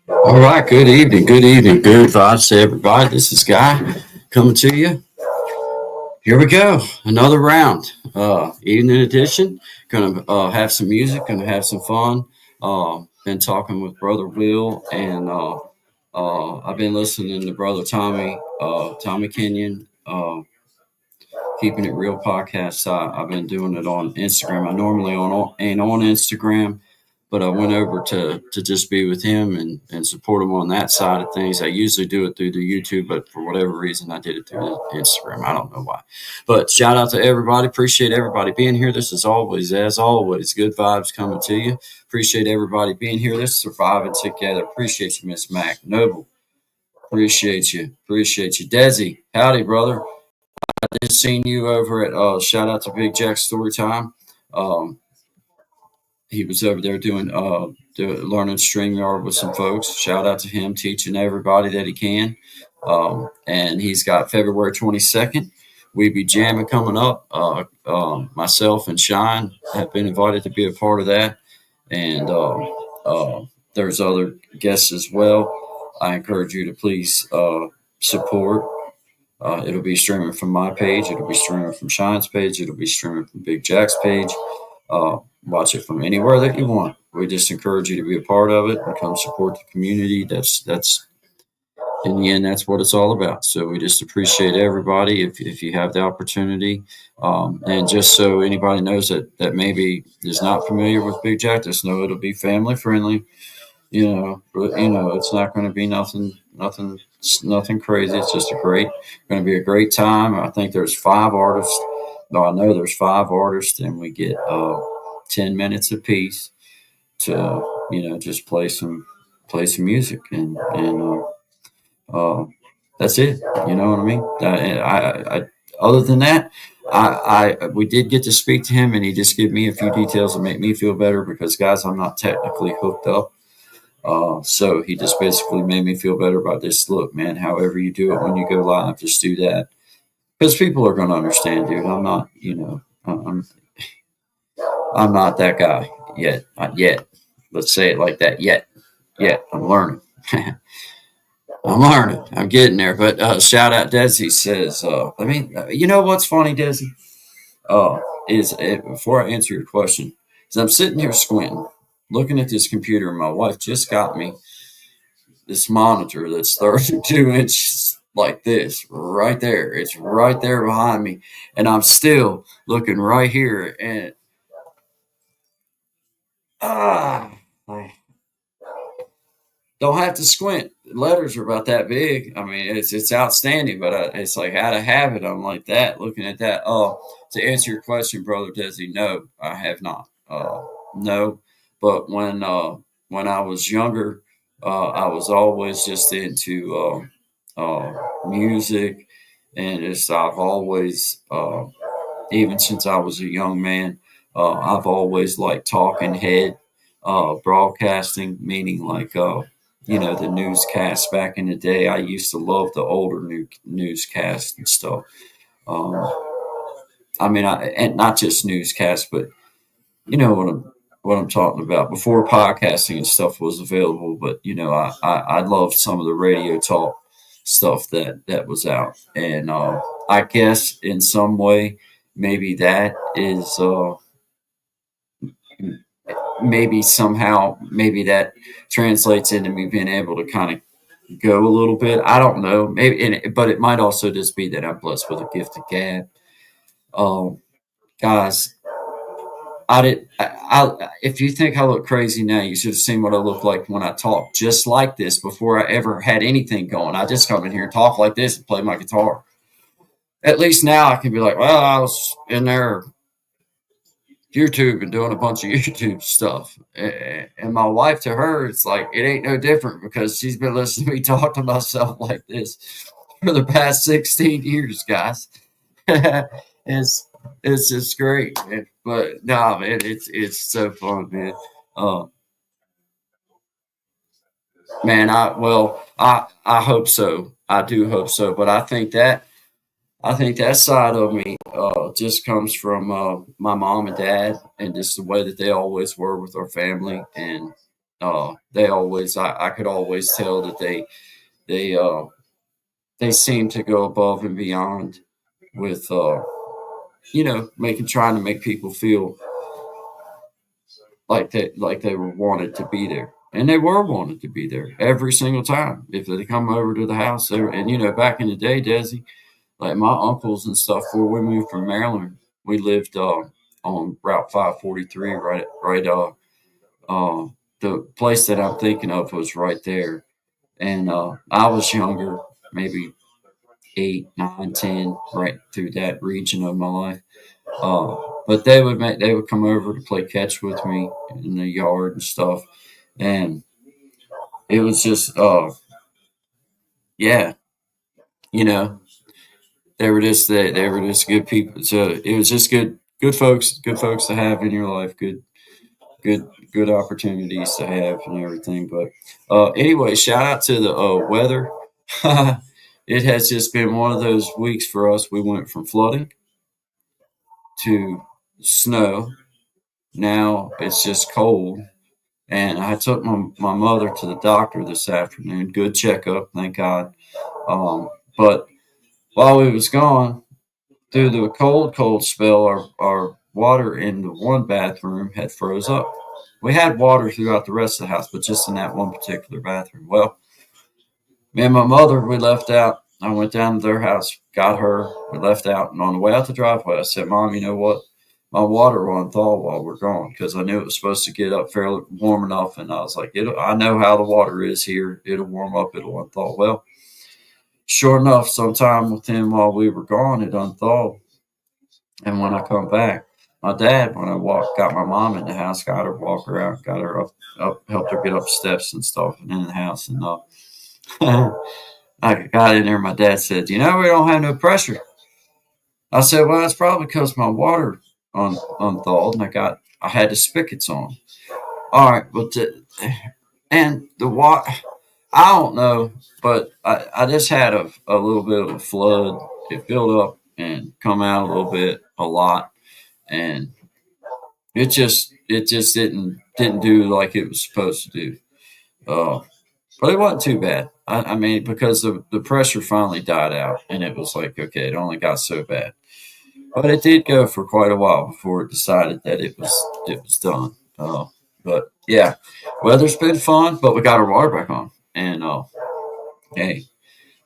All right, good evening, good vibes to everybody. This is Guy coming to you. Here we go, another round. Evening edition. Gonna have some music, gonna have some fun. Been talking with Brother Will, and I've been listening to Brother Tommy Kenyon, Keeping It Real podcast. I've been doing it on Instagram. I normally ain't on Instagram, but I went over to just be with him and support him on that side of things. I usually do it through the YouTube, but for whatever reason, I did it through the Instagram. I don't know why. But shout out to everybody. Appreciate everybody being here. This is always, as always, good vibes coming to you. Appreciate everybody being here. This is Surviving Together. Appreciate you, Miss Mac. Noble. Appreciate you. Appreciate you. Desi. Howdy, brother. I just seen you over at shout out to Big Jack Storytime. Um, he was over there learning StreamYard with some folks. Shout out to him teaching everybody that he can. And he's got February 22nd. We be jamming coming up. Myself and Shine have been invited to be a part of that, and there's other guests as well. I encourage you to please support. It'll be streaming from my page. It'll be streaming from Shine's page. It'll be streaming from Big Jack's page. Watch it from anywhere that you want. We just encourage you to be a part of it and come support the community. That's in the end, that's what it's all about. So we just appreciate everybody if you have the opportunity. And just so anybody knows that maybe is not familiar with Big Jack, just know it'll be family friendly. It's not going to be nothing crazy. It's just going to be a great time. I think there's 5 artists. No, I know there's 5 artists, and we get 10 minutes apiece to just play some music, and that's it. You know what I mean? Other than that, we did get to speak to him, and he just gave me a few details to make me feel better because, guys, I'm not technically hooked up. So he just basically made me feel better about this. Look, man, however you do it when you go live, just do that because people are going to understand, dude. I'm not, I'm not that guy yet. Not yet. Let's say it like that. Yet. I'm learning. I'm learning. I'm getting there. But shout out Desi says, you know what's funny, Desi? Before I answer your question, is I'm sitting here squinting, looking at this computer, and my wife just got me this monitor that's 32 inches like this right there. It's right there behind me, and I'm still looking right here, and I don't have to squint. The letters are about that big. I mean, it's outstanding, but it's like out of habit. I'm like that, looking at that. Oh, to answer your question, brother Desi, no, I have not. No, but when I was younger, I was always just into music, and I've always, even since I was a young man, I've always liked talking head broadcasting, meaning like the newscasts back in the day. I used to love the older newscasts and stuff. Um, and not just newscasts, but you know what I'm talking about. Before podcasting and stuff was available, but I loved some of the radio talk stuff that was out, and I guess in some way maybe that is maybe somehow maybe that translates into me being able to kind of go a little bit. I don't know, maybe, but it might also just be that I'm blessed with a gift of gab. Um, Guys, I did. If you think I look crazy now, you should have seen what I look like when I talk just like this before I ever had anything going. I just come in here and talk like this and play my guitar. At least now I can be like, well, I was in there YouTube and doing a bunch of YouTube stuff. And my wife, to her, it's like, it ain't no different because she's been listening to me talk to myself like this for the past 16 years, guys. it's it's just great, man. But no, man, it's so fun, man. Uh, man, I hope so. I do hope so. But I think that side of me just comes from my mom and dad, and just the way that they always were with our family, and they always, I could always tell that they they seem to go above and beyond with making trying to make people feel like they were wanted to be there. And they were wanted to be there every single time. If they come over to the house, and back in the day, Desi, like my uncles and stuff, before we moved from Maryland, we lived on Route 543, right. The place that I'm thinking of was right there, and I was younger, maybe 8, 9, 10, right through that region of my life. But they would come over to play catch with me in the yard and stuff, and it was just yeah, you know, they were just good people. So it was just good folks to have in your life, good opportunities to have and everything. But anyway, shout out to the weather. It has just been one of those weeks for us. We went from flooding to snow. Now it's just cold. And I took my mother to the doctor this afternoon. Good checkup, thank God. But while we was gone, through the cold spell, our water in the one bathroom had froze up. We had water throughout the rest of the house, but just in that one particular bathroom. Well, me and my mother, we left out. I went down to their house, got her, we left out, and on the way out the driveway, I said, Mom, you know what? My water will unthaw while we're gone because I knew it was supposed to get up fairly warm enough, and I was like, I know how the water is here. It'll warm up, it'll unthaw. Well, sure enough, sometime within while we were gone, it unthawed. And when I come back, my dad, when I got my mom in the house, got her, walk her out, got her up, helped her get up steps and stuff, and in the house, and I got in there. My dad said, "You know, we don't have no pressure." I said, "Well, that's probably because my water unthawed, and I had the spigots on." All right, but the water, I don't know, but I just had a little bit of a flood. It filled up and come out a little bit, a lot, and it just didn't do like it was supposed to do. Uh, but it wasn't too bad. I mean, because the pressure finally died out, and it was like, okay, it only got so bad. But it did go for quite a while before it decided that it was done. But yeah, weather's been fun, but we got our water back on, and hey,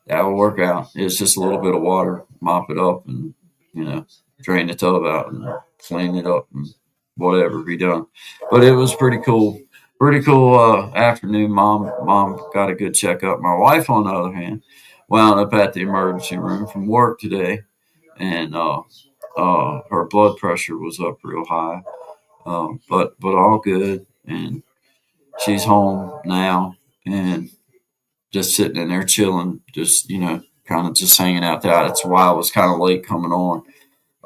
that will work out. It's just a little bit of water, mop it up, and you know, drain the tub out and clean it up and whatever be done. But it was pretty cool. Pretty cool afternoon. Mom got a good checkup. My wife, on the other hand, wound up at the emergency room from work today, and her blood pressure was up real high. But all good, and she's home now, and just sitting in there chilling, just kind of just hanging out there. That's why I was kind of late coming on.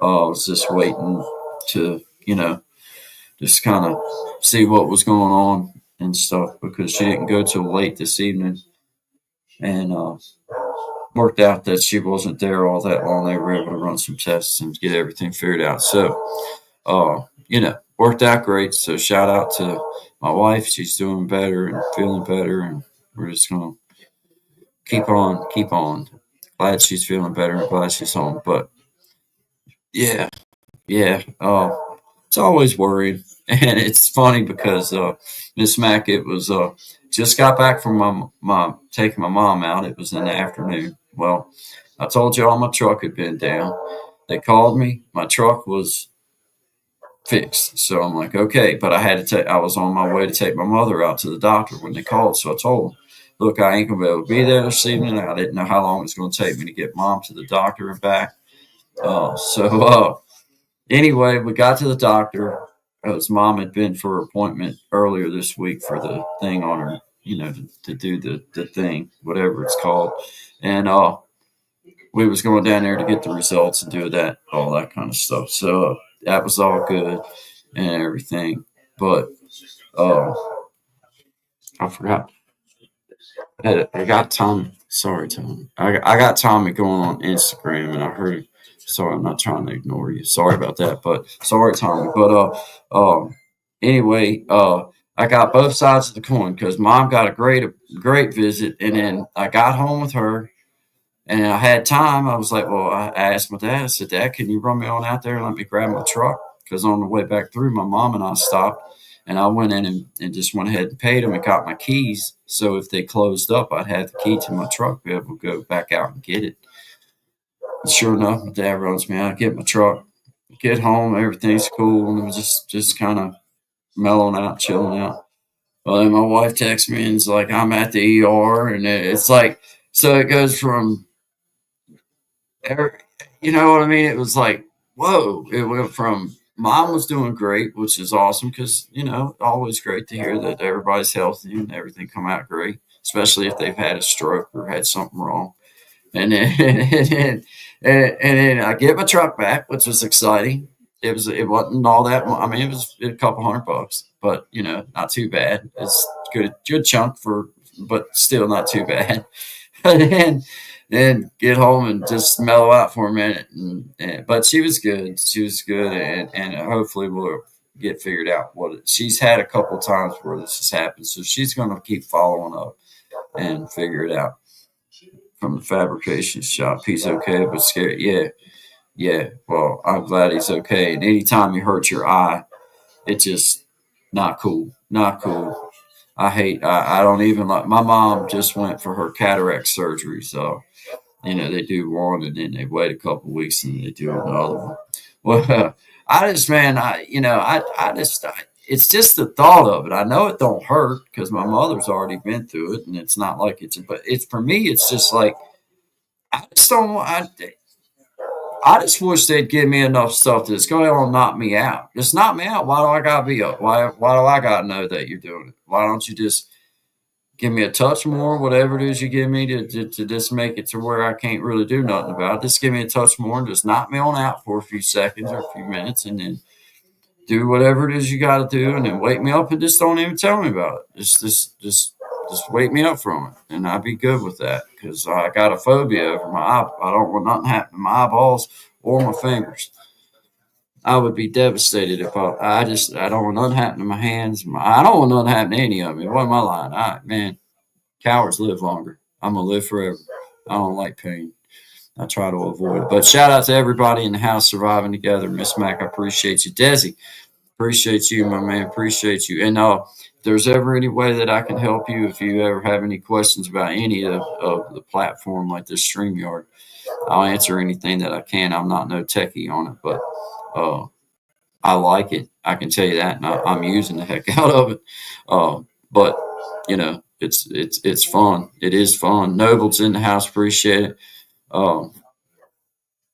I was just waiting to just kind of see what was going on and stuff because she didn't go till late this evening, and worked out that she wasn't there all that long. They were able to run some tests and get everything figured out. So, worked out great. So shout out to my wife. She's doing better and feeling better, and we're just gonna keep on. Glad she's feeling better and glad she's home. But yeah, yeah. It's always worried, and it's funny because Miss Mac, it was just got back from my taking my mom out. It was in the afternoon. Well, I told you all my truck had been down. They called me. My truck was fixed, so I'm like, okay. But I had to take. I was on my way to take my mother out to the doctor when they called. So I told them, look, I ain't gonna be able to be there this evening. I didn't know how long it was going to take me to get mom to the doctor and back. Anyway, we got to the doctor. His mom had been for an appointment earlier this week for the thing on her, to do the thing, whatever it's called. And we was going down there to get the results and do that, all that kind of stuff. So that was all good and everything. But uh, I forgot. I got Tom. Sorry, Tom. I got Tommy going on Instagram, and I heard him. Sorry, I'm not trying to ignore you. Sorry about that, but sorry, Tommy. But anyway, I got both sides of the coin because mom got a great visit, and then I got home with her, and I had time. I was like, well, I asked my dad. I said, Dad, can you run me on out there and let me grab my truck? Because on the way back through, my mom and I stopped, and I went in and just went ahead and paid them and got my keys. So if they closed up, I'd have the key to my truck, be able to go back out and get it. And sure enough, my dad runs me out, get my truck, get home, everything's cool, and it was just kind of mellowing out, chilling out. Well, then my wife texts me and it's like, I'm at the ER, and it's like, so it goes from you know what I mean? It was like, whoa! It went from mom was doing great, which is awesome because always great to hear that everybody's healthy and everything come out great, especially if they've had a stroke or had something wrong. And then and then I get my truck back, which was exciting. It wasn't all that. I mean, it was a couple $100, but not too bad. It's good chunk for, but still not too bad. And then get home and just mellow out for a minute. But she was good. She was good, and hopefully we'll get figured out she's had a couple times where this has happened, so she's going to keep following up and figure it out from the fabrication shop. He's okay, but scared. Yeah, yeah. Well, I'm glad he's okay. And anytime you hurt your eye, it's just not cool. Not cool. I don't even like. My mom just went for her cataract surgery, so they do one and then they wait a couple weeks and they do another one. Well, I just, man, it's just the thought of it. I know it don't hurt because my mother's already been through it, and it's not like but it's for me. It's just like I just don't. I just wish they'd give me enough stuff that's going to knock me out. Just knock me out. Why do I gotta be up? Why do I gotta know that you're doing it? Why don't you just give me a touch more, whatever it is you give me to just make it to where I can't really do nothing about it. Just give me a touch more and just knock me on out for a few seconds or a few minutes and then do whatever it is you got to do and then wake me up and just don't even tell me about it. Just wake me up from it and I'd be good with that because I got a phobia over my eye. I don't want nothing happen to my eyeballs or my fingers. I would be devastated if I don't want nothing happen to my hands. I don't want nothing happen to any of me. What am I lying? Man, cowards live longer. I'm gonna live forever. I don't like pain. I try to avoid it. But shout out to everybody in the house surviving together. Miss Mac, I appreciate you. Desi, appreciate you, my man. Appreciate you. And if there's ever any way that I can help you, if you ever have any questions about any of the platform like this StreamYard, I'll answer anything that I can. I'm not no techie on it, but uh, I like it. I can tell you that, and I'm using the heck out of it. But it's fun. It is fun. Noble's in the house. Appreciate it. Um,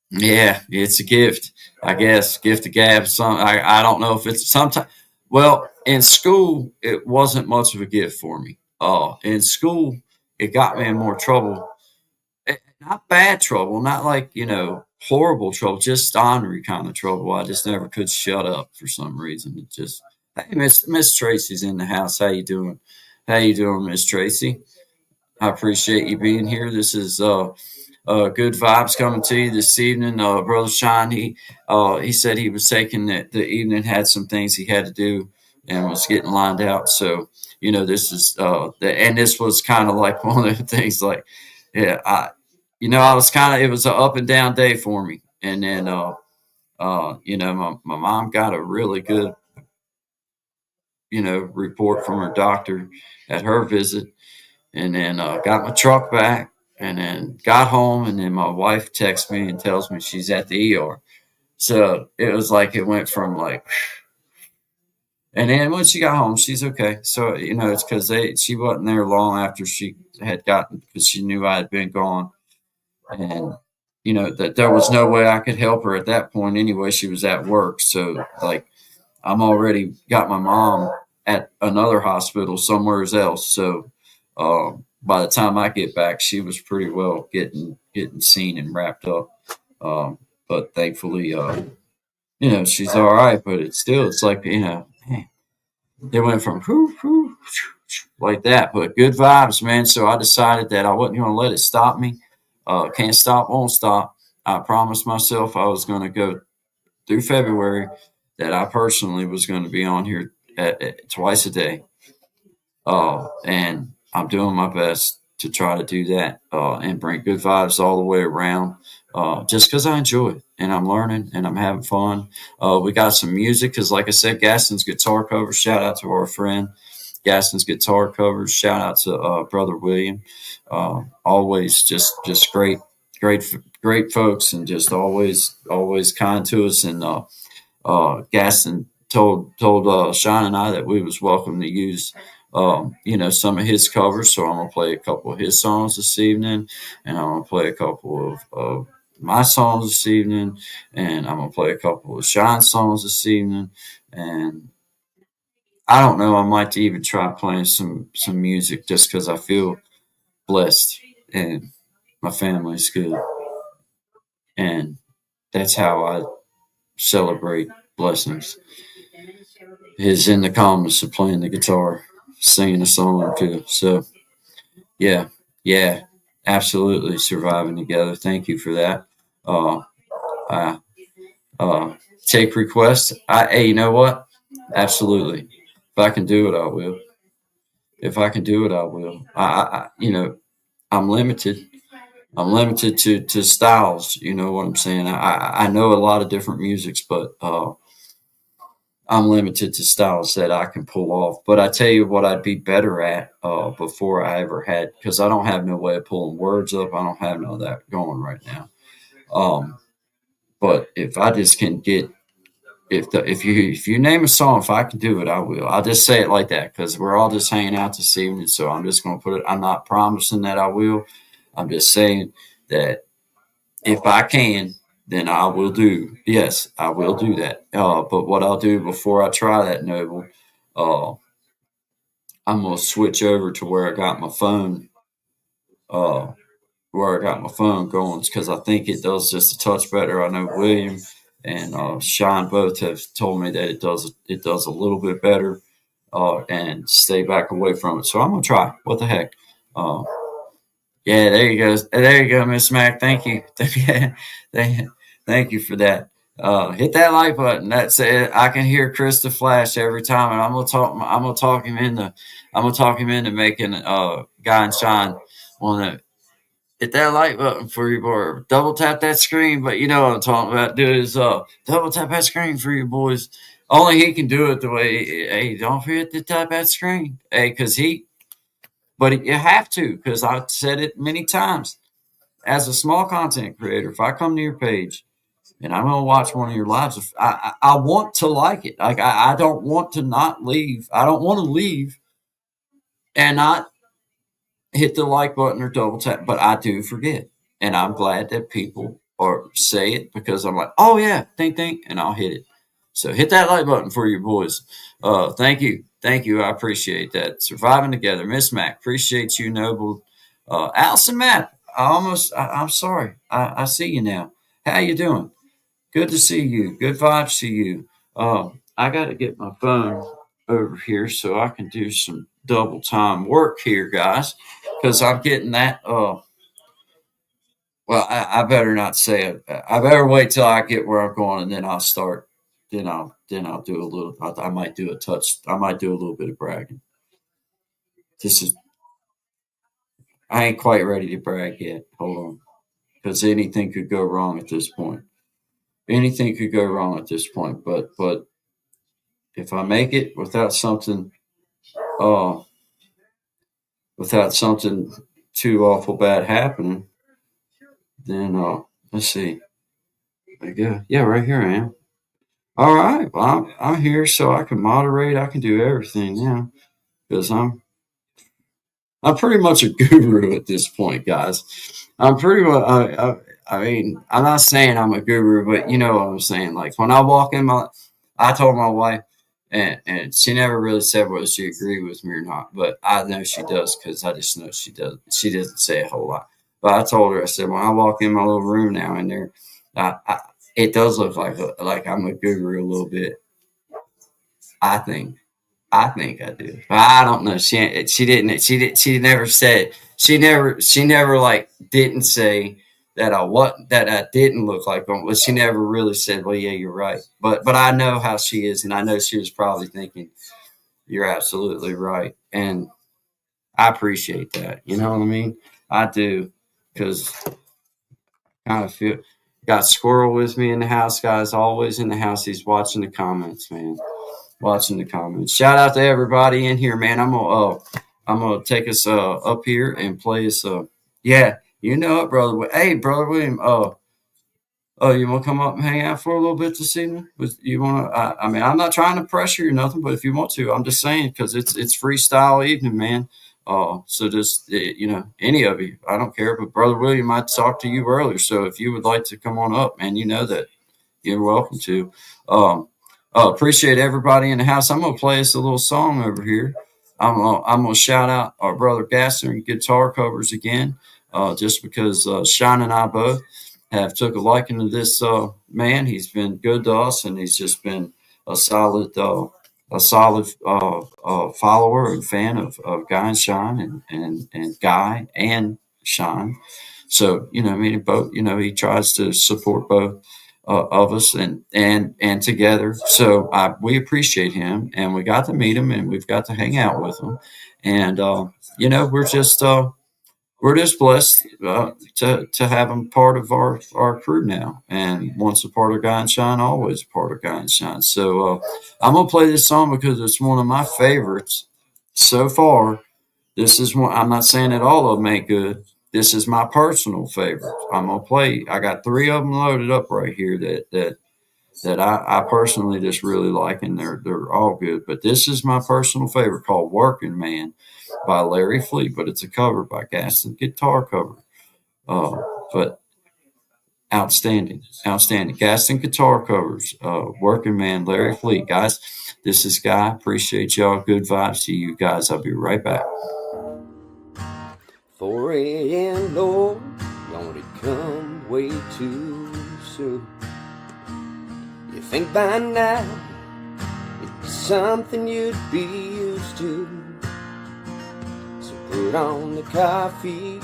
yeah, it's a gift. I guess gift of gab. I don't know if it's sometimes. Well, in school, it wasn't much of a gift for me. In school, it got me in more trouble. Not bad trouble, not like horrible trouble, just ornery kind of trouble. I just never could shut up for some reason. It just, hey, Miss Tracy's in the house. How you doing? How you doing, Miss Tracy? I appreciate you being here. This is good vibes coming to you this evening. Brother Sean, he said he was taking the evening, had some things he had to do, and was getting lined out. So this is and this was kind of like one of the things. Like, yeah, I was kind of it was an up and down day for me, and then my mom got a really good report from her doctor at her visit, and then got my truck back and then got home and then my wife texts me and tells me she's at the ER. So it was like it went from like and then when she got home she's okay. So it's because she wasn't there long after she had gotten because she knew I had been gone and that there was no way I could help her at that point anyway. She was at work. So like I'm already got my mom at another hospital somewhere else. So by the time I get back, she was pretty well getting seen and wrapped up. But thankfully, she's all right. But it's like man, it went from whoo, whoo, like that. But good vibes, man. So I decided that I wasn't going to let it stop me. Can't stop, won't stop. I promised myself I was going to go through February that I personally was going to be on here twice a day. And I'm doing my best to try to do that and bring good vibes all the way around. Just because I enjoy it and I'm learning and I'm having fun. We got some music because, like I said, Gaston's guitar covers. Shout out to our friend Gaston's guitar covers. Shout out to brother William. Always just great folks and just always kind to us. And Gaston told Sean and I that we was welcome to use some of his covers. So I'm gonna play a couple of his songs this evening, and I'm gonna play a couple of my songs this evening, and I'm gonna play a couple of Sean's songs this evening, and I don't know, I might even try playing some music just because I feel blessed and my family's good, and that's how I celebrate blessings is in the calmness of playing the guitar, singing a song or two. So yeah, yeah, absolutely surviving together. Thank you for that. Uh, I take requests. Hey, you know what? Absolutely. If I can do it, I will. If I can do it, I will. I'm limited. I'm limited to styles. You know what I'm saying? I know a lot of different musics, but I'm limited to styles that I can pull off. But I tell you what, I'd be better at before I ever had, because I don't have no way of pulling words up. I don't have none of that going right now. Um, but if I just can get if you name a song, if I can do it, I will. I'll just say it like that because we're all just hanging out this evening. So I'm just going to put it. I'm not promising that I will. I'm just saying that if I can, then I will do. Yes, I will do that. But what I'll do before I try that, Noble, uh, I'm gonna switch over to where I got my phone. Uh, where I got my phone going because I think it does just a touch better. I know William and Sean both have told me that it does a little bit better and stay back away from it. So I'm gonna try. What the heck? Uh, Yeah, there you go. There you go, Miss Mac. Thank you. thank, thank you for that. Hit that like button. That's it. I can hear Krista Flash every time, and I'm gonna talk. I'm gonna talk him into. I'm gonna talk him into making Guy and Sean want to hit that like button for you, boy. Double tap that screen. But you know what I'm talking about. Do is double tap that screen for you boys. Only he can do it the way. Hey, don't forget to tap that screen. Hey, because he. But you have to, because I've said it many times as a small content creator, if I come to your page and I'm going to watch one of your lives, I want to like it. Like I don't want to not leave. I don't want to leave and not hit the like button or double tap, but I do forget. And I'm glad that people or say it because I'm like, oh yeah, think, and I'll hit it. So hit that like button for your boys. Thank you. Thank you. I appreciate that. Surviving together. Miss Mac, appreciate you, Noble. Allison Matt, I'm sorry. I see you now. How you doing? Good to see you. Good vibes to you. I got to get my phone over here so I can do some double time work here, guys, because I'm getting that. Well, I better not say it. I better wait till I get where I'm going, and then I'll start. Then I'll do a little. I might do a touch. I might do a little bit of bragging. This is. I ain't quite ready to brag yet. Hold on, because anything could go wrong at this point. Anything could go wrong at this point. But if I make it uh, without something too awful bad happening, then let's see. There you go. Yeah, right here I am. All right. Well, I'm here so I can moderate. I can do everything now because I'm pretty much a guru at this point, guys. I'm pretty much. I mean, I'm not saying I'm a guru, but you know what I'm saying. Like when I walk in I told my wife, and she never really said whether she agreed with me or not, but I know she does because I just know she does. She doesn't say a whole lot, but I told her, I said, when I walk in my little room now in there, it does look like I'm a guru a little bit. I think. I think I do. But I don't know. She didn't. She never said. She never like didn't say that I didn't look like them. But she never really said, "Well, yeah, you're right." But I know how she is, and I know she was probably thinking, You're absolutely right. And I appreciate that. You know what I mean? I do. Because kind of feel got Squirrel with me in the house, guys. Always in the house. He's watching the comments, man. Watching the comments. Shout out to everybody in here, man. I'm gonna take us up here and play us yeah, you know it, brother. Hey, brother William. Oh, you want to come up and hang out for a little bit this evening? You want to? I mean, I'm not trying to pressure you or nothing, but if you want to, I'm just saying because it's freestyle evening, man. So just you know, any of you, I don't care. But brother William, I talked to you earlier, so if you would like to come on up, man, you know that you're welcome to. Um, appreciate everybody in the house. I'm gonna play us a little song over here. I'm gonna shout out our brother Gaston and guitar covers again, just because Sean and I both have took a liking to this man. He's been good to us, and he's just been a solid follower and fan of Guy and Sean and Guy and Sean. So you know, I mean, both. You know, he tries to support both of us and together. So we appreciate him, and we got to meet him, and we've got to hang out with him, and you know, we're just blessed to have him part of our crew now. And once a part of Guy and Shine, always a part of Guy and Shine. So I'm gonna play this song because it's one of my favorites so far. This is one. I'm not saying that all of them ain't good. This is my personal favorite. I'm gonna play. I got three of them loaded up right here that I personally just really like, and they're all good. But this is my personal favorite called "Working Man" by Larry Fleet, but it's a cover by Gaston guitar cover. But outstanding. Gaston guitar covers. "Working Man," Larry Fleet, guys. This is Guy. Appreciate y'all. Good vibes to you guys. I'll be right back. 4 a.m. Lord, don't it come way too soon? You think by now it'd be something you'd be used to. So put on the coffee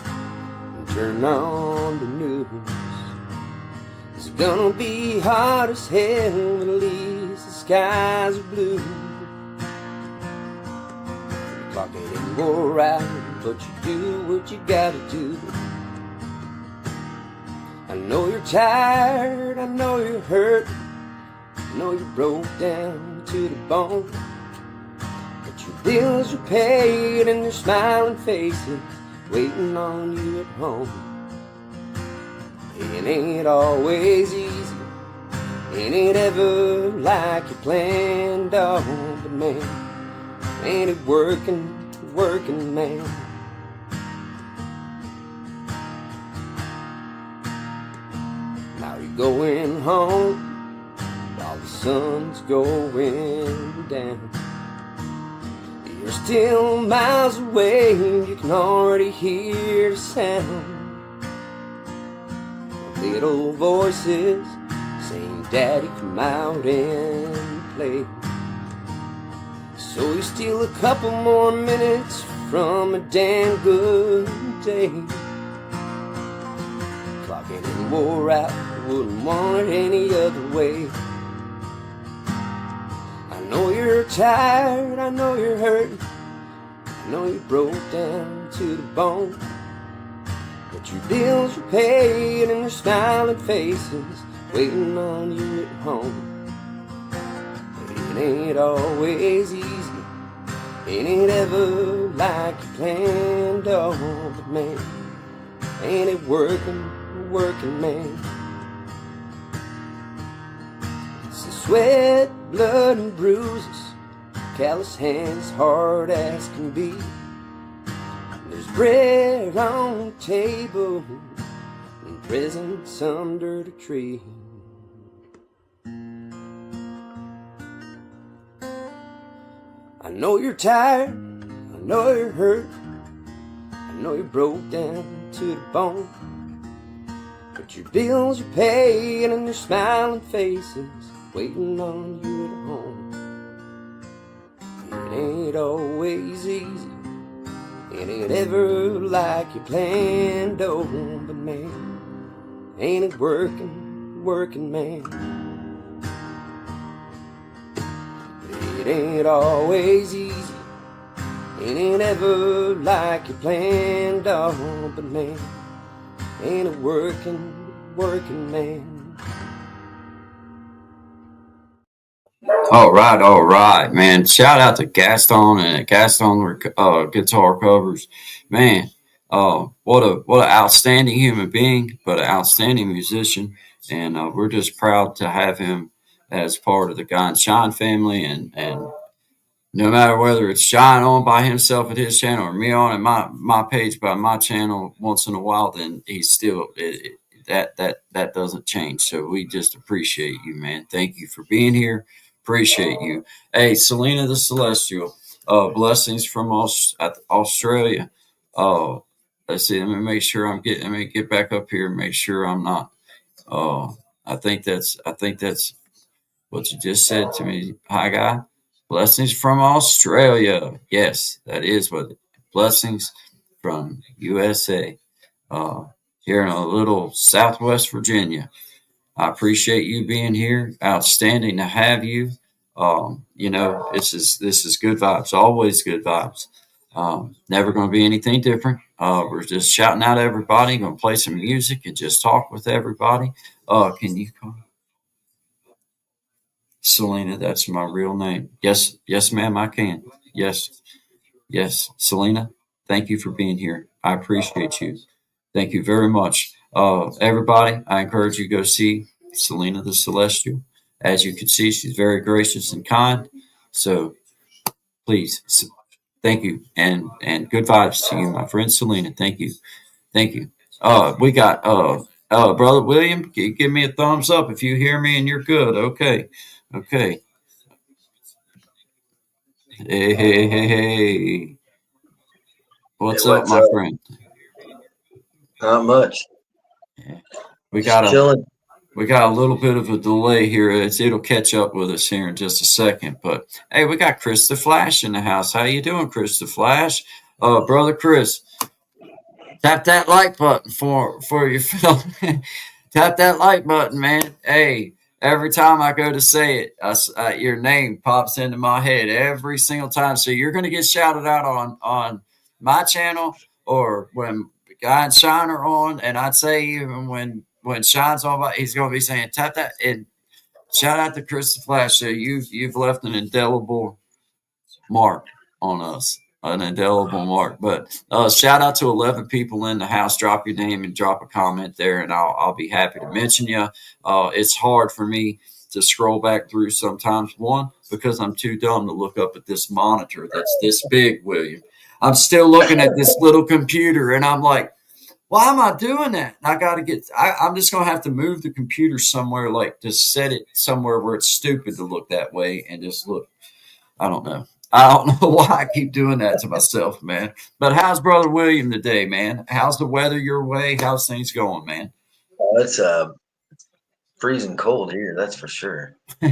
and turn on the news. It's gonna be hot as hell, but at least the skies are blue. The clock ain't wore out, but you do what you gotta do. I know you're tired, I know you're hurt, I know you broke down to the bone. But your bills are paid and there's smiling faces waiting on you at home. It ain't always easy, it ain't ever like you planned on. But man, ain't it working man. Now you're going home while the sun's going down. You're still miles away, you can already hear the sound of little voices saying, "Daddy, come out and play." So you steal a couple more minutes from a damn good day. Clock ain't wore out, wouldn't want it any other way. I know you're tired, I know you're hurt, I know you broke down to the bone. But your bills are paid and there's smiling faces waiting on you at home. It ain't always easy, it ain't ever like you planned on. But man, ain't it working man. It's the sweat, blood and bruises, callous hands, hard as can be. There's bread on the table and presents under the tree. I know you're tired, I know you're hurt, I know you broke down to the bone. But your bills are paid and there's smiling faces waiting on you at home. It ain't always easy, it ain't ever like you planned on. But man, ain't it working man. It ain't always easy, it ain't ever like you planned, oh, but man, ain't a working man. All right, man. Shout out to Gaston and Gaston guitar covers, man. What an outstanding human being, but an outstanding musician, and we're just proud to have him as part of the Guy and Shine family, and no matter whether it's Shine on by himself at his channel or me on at my page by my channel once in a while, then he's still that doesn't change. So we just appreciate you, man. Thank you for being here. Appreciate you. Hey, Selena the Celestial, blessings from Australia. Uh, let's see. Let me make sure Let me get back up here and make sure I'm not. Uh, I think that's what you just said to me. Hi, guy. Blessings from Australia. Yes, that is what. Blessings from USA. Uh, Here in a little Southwest Virginia. I appreciate you being here. Outstanding to have you. This is good vibes. Always good vibes. Never going to be anything different. We're just shouting out everybody. Going to play some music and just talk with everybody. Can you call Selena? That's my real name. Yes, ma'am. I can. Yes, Selena. Thank you for being here. I appreciate you. Thank you very much. Everybody, I encourage you to go see Selena the Celestial. As you can see, she's very gracious and kind. So please, thank you. And good vibes to you, my friend Selena. Thank you. Thank you. We got Brother William, can you give me a thumbs up if you hear me and you're good? Okay. Okay. Hey. What's up, What's my up? friend? Not much. Yeah. We Just got a chilling. We got a little bit of a delay here. It'll catch up with us here in just a second. But hey, we got Chris the Flash in the house. How you doing, Chris the Flash? Brother Chris, tap that like button for your film. Tap that like button, man. Hey, every time I go to say it, your name pops into my head every single time. So you're going to get shouted out on my channel or when Guy and Shine are on, and I'd say even when Shine's on, he's going to be saying tap that and shout out to Chris the Flash. So you've left an indelible mark on us, an indelible mark. But shout out to 11 people in the house. Drop your name and drop a comment there, and I'll be happy to mention you. It's hard for me to scroll back through sometimes. One, because I'm too dumb to look up at this monitor that's this big, William. I'm still looking at this little computer, and I'm like, why am I doing that? I got to I'm just going to have to move the computer somewhere, like just set it somewhere where it's stupid to look that way and just look. I don't know. I don't know why I keep doing that to myself, man. But how's Brother William today, man? How's the weather your way? How's things going, man? It's freezing cold here, that's for sure. Well,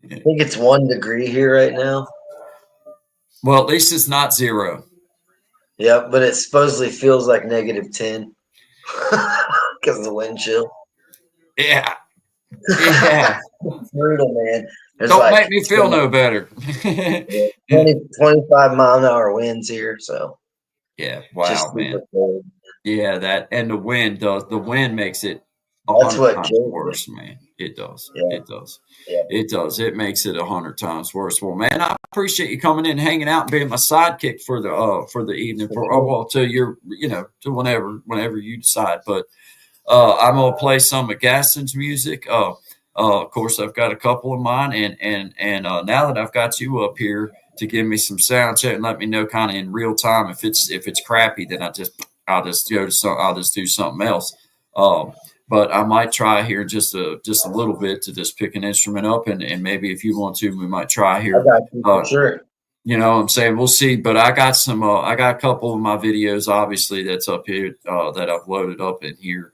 I think it's 1 degree here right now. at least it's not zero. Yep, but it supposedly feels like -10 because of the wind chill. Yeah. Yeah. Brutal, man. There's Don't like make me feel no better. 25-mile-an-hour winds here, so Yeah. just Wow, man. super cold. Yeah, that and the wind makes it a That's hundred what times kills me. worse, man. It does. Yeah, It does. yeah. It does. It makes it 100 times worse. Well, man, I appreciate you coming in, hanging out, and being my sidekick for the evening. Well, to your to whenever you decide. But I'm gonna play some of Gaston's music. Of course, I've got a couple of mine, and now that I've got you up here to give me some sound check and let me know kind of in real time if it's crappy, then I'll just I'll just do something else. Um, but I might try here just a little bit to just pick an instrument up, and maybe if you want to, we might try I here. got you for Uh, sure. you know what I'm saying? We'll see. But I got a couple of my videos, obviously, that's up here that I've loaded up in here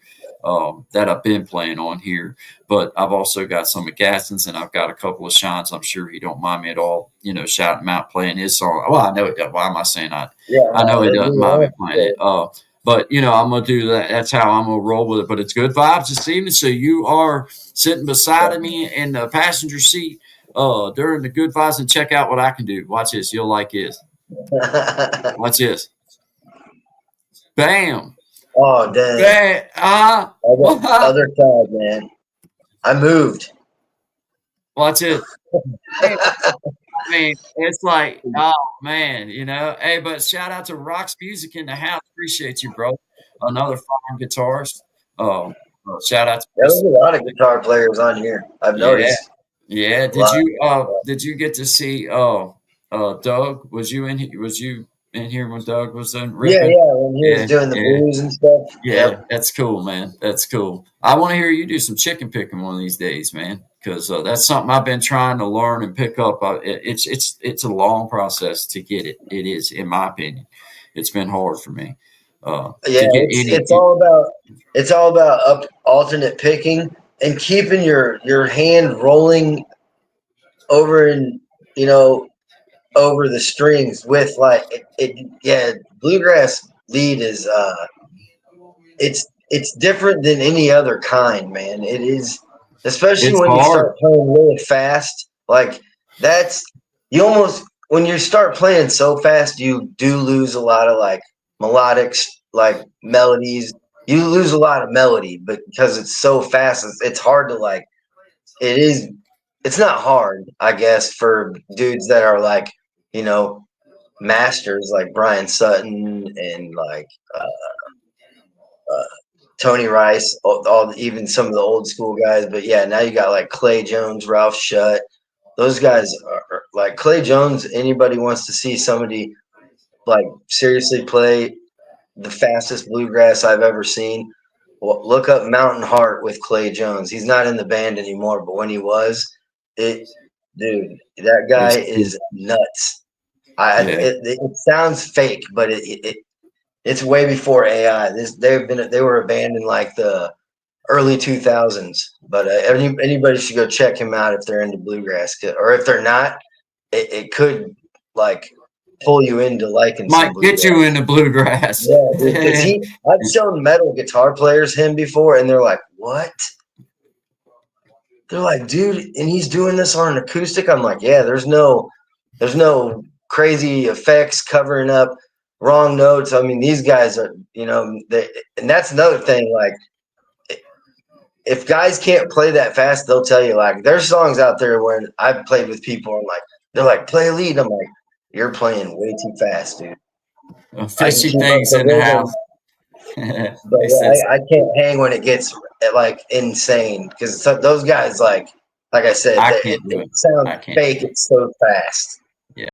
that I've been playing on here. But I've also got some of Gaston's and I've got a couple of Shines. I'm sure he don't mind me at all, shouting him out, playing his song. Well, I know it does. Why am I saying that? Yeah, I know he it'd be doesn't mind me playing it. awesome. But I'm gonna do that. That's how I'm gonna roll with it. But it's good vibes this evening. So you are sitting beside me in the passenger seat during the good vibes and check out what I can do. Watch this. You'll like this. Watch this. Bam. Oh, dang. Bam. Other side, man. I moved. Watch it. Hey, I mean, it's like, oh man, Hey, but shout out to Rock's Music in the house. Appreciate you, bro. Another fine guitarist. Shout out to There was a lot of guitar players on here. I've yeah, noticed. yeah. A lot. Did you get to see Doug? Was you in here when Doug was in Yeah, ripping? yeah. When he was Yeah, doing the yeah. blues and stuff. Yeah, Yep. that's cool, man. That's cool. I want to hear you do some chicken picking one of these days, man, because that's something I've been trying to learn and pick up. It's a long process to get it. It is, in my opinion, it's been hard for me Yeah, to get any. it's all about up alternate picking and keeping your hand rolling over and you know over the strings with like yeah, bluegrass lead is it's different than any other kind, man. It is, especially It's when you hard. start playing really fast. Like that's you almost when you start playing so fast, you do lose a lot of like melodics, like melodies. You lose a lot of melody, but because it's so fast, it's hard to like. It is. It's not hard, I guess, for dudes that are like you know masters like Brian Sutton and like uh, Tony Rice, even some of the old school guys. But yeah, now you got like Clay Jones, Ralph Shutt. Those guys are like Clay Jones. Anybody wants to see somebody like seriously play the fastest bluegrass I've ever seen? Well, look up Mountain Heart with Clay Jones. He's not in the band anymore, but when he was, it, dude, that guy It's is nuts. yeah. It sounds fake, but it's way before AI. They were a band in like the early 2000s. But anybody should go check him out if they're into bluegrass, or if they're not, it could like pull you into liking some Might get bluegrass. you into bluegrass. Yeah, because I've shown metal guitar players him before, and they're like, "What?" They're like, "Dude," and he's doing this on an acoustic. I'm like, "Yeah, there's no crazy effects covering up wrong notes. I mean, these guys are, and that's another thing. Like, if guys can't play that fast, they'll tell you. Like, there's songs out there where I've played with people, and like, they're like, play a lead. I'm like, you're playing way too fast, dude. I can Fishy keep up things the in the rhythm, house. but They says I can't hang when it gets like insane because those guys, like I said, I it, can't do it it. sounds I can't fake. do it. It's so fast. Yeah,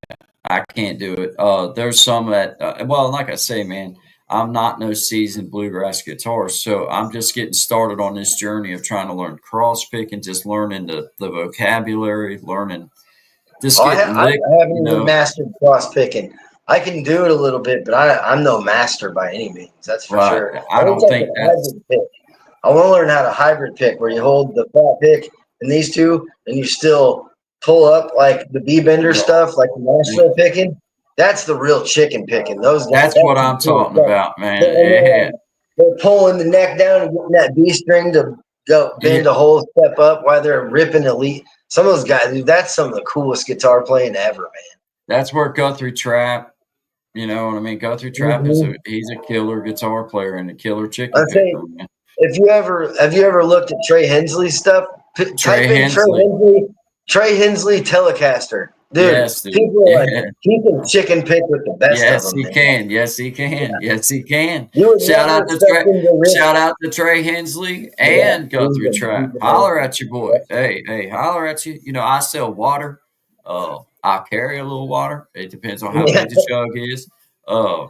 I can't do it. There's some that, well, like I say, man, I'm not no seasoned bluegrass guitarist, so I'm just getting started on this journey of trying to learn cross picking, just learning the vocabulary, learning, just Oh, getting I licked, haven't even mastered cross picking. I can do it a little bit, but I'm no master by any means. That's for Right. sure. I I wish don't I think could that's hybrid pick. I want to learn how to hybrid pick, where you hold the flat pick and these two, and you still pull up like the B bender no, stuff, like the Nashville picking. That's the real chicken picking. Those guys, that's what that's some I'm cool talking stuff. about, man. And they're pulling the neck down and getting that B string to go Yeah, bend a whole step up while they're ripping elite. Some of those guys, dude, that's some of the coolest guitar playing ever, that's where Guthrie Trap, you know what I mean? Guthrie Trap is man. he's a killer guitar player and a killer chicken I say, picker, man. if you ever have you ever looked at Trey Hensley's stuff? Trey Type in Hensley. Trey Hensley Telecaster, dude. Yes, dude. People are like Yeah. he can chicken pick with the best of Yes, them, he man. can. Yes, he can. Yes, he can. You would Shout never out to expect Trey. him to rip. Shout out to Trey Hensley Yeah, and Guthrie Trap. he's Holler amazing. at your boy. Hey, holler at you. I sell water. I carry a little water. It depends on how Yeah, big the jug is. Uh,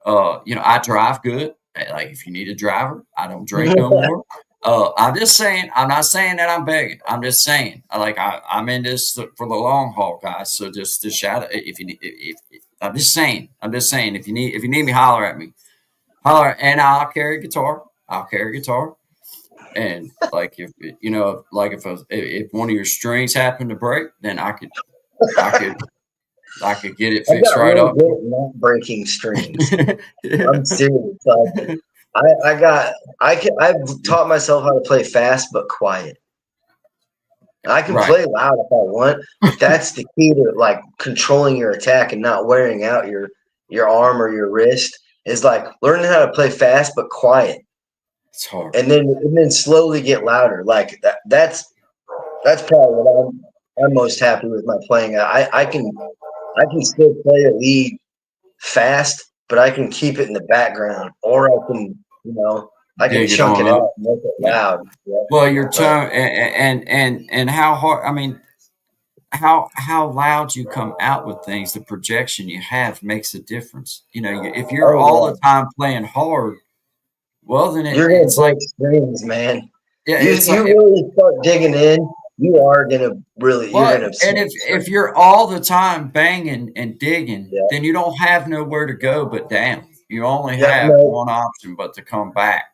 I drive good. Like if you need a driver, I don't drink no more. I'm just saying. I'm not saying that I'm begging. I'm just saying. I'm in this for the long haul, guys. So just shout out if you need. If I'm just saying. I'm just saying. If you need me, holler at me. Holler, and I'll carry a guitar. I'll carry a guitar. And like if one of your strings happen to break, then I could I could get it I've fixed got right really up. good at not breaking strings. Yeah. I'm serious. Like I've taught myself how to play fast but quiet. I can Right. play loud if I want, but that's the key to like controlling your attack and not wearing out your arm or your wrist. Is like learning how to play fast but quiet, It's hard. and then slowly get louder. Like that's probably what I'm most happy with my playing. I can still play a lead fast, but I can keep it in the background, or I can Dig it chunk on it up. out and make it Yeah. loud. Yeah. Well, your But tone and how hard. I mean, how loud you come out with things, the projection you have makes a difference. If you're oh all the yeah, time playing hard, well, then you're gonna it's like break screens, man. yeah, You it's like you really start digging in. You're well, gonna and see. if you're all the time banging and digging, Yeah. then you don't have nowhere to go but down. You only Yep. have No. one option but to come back.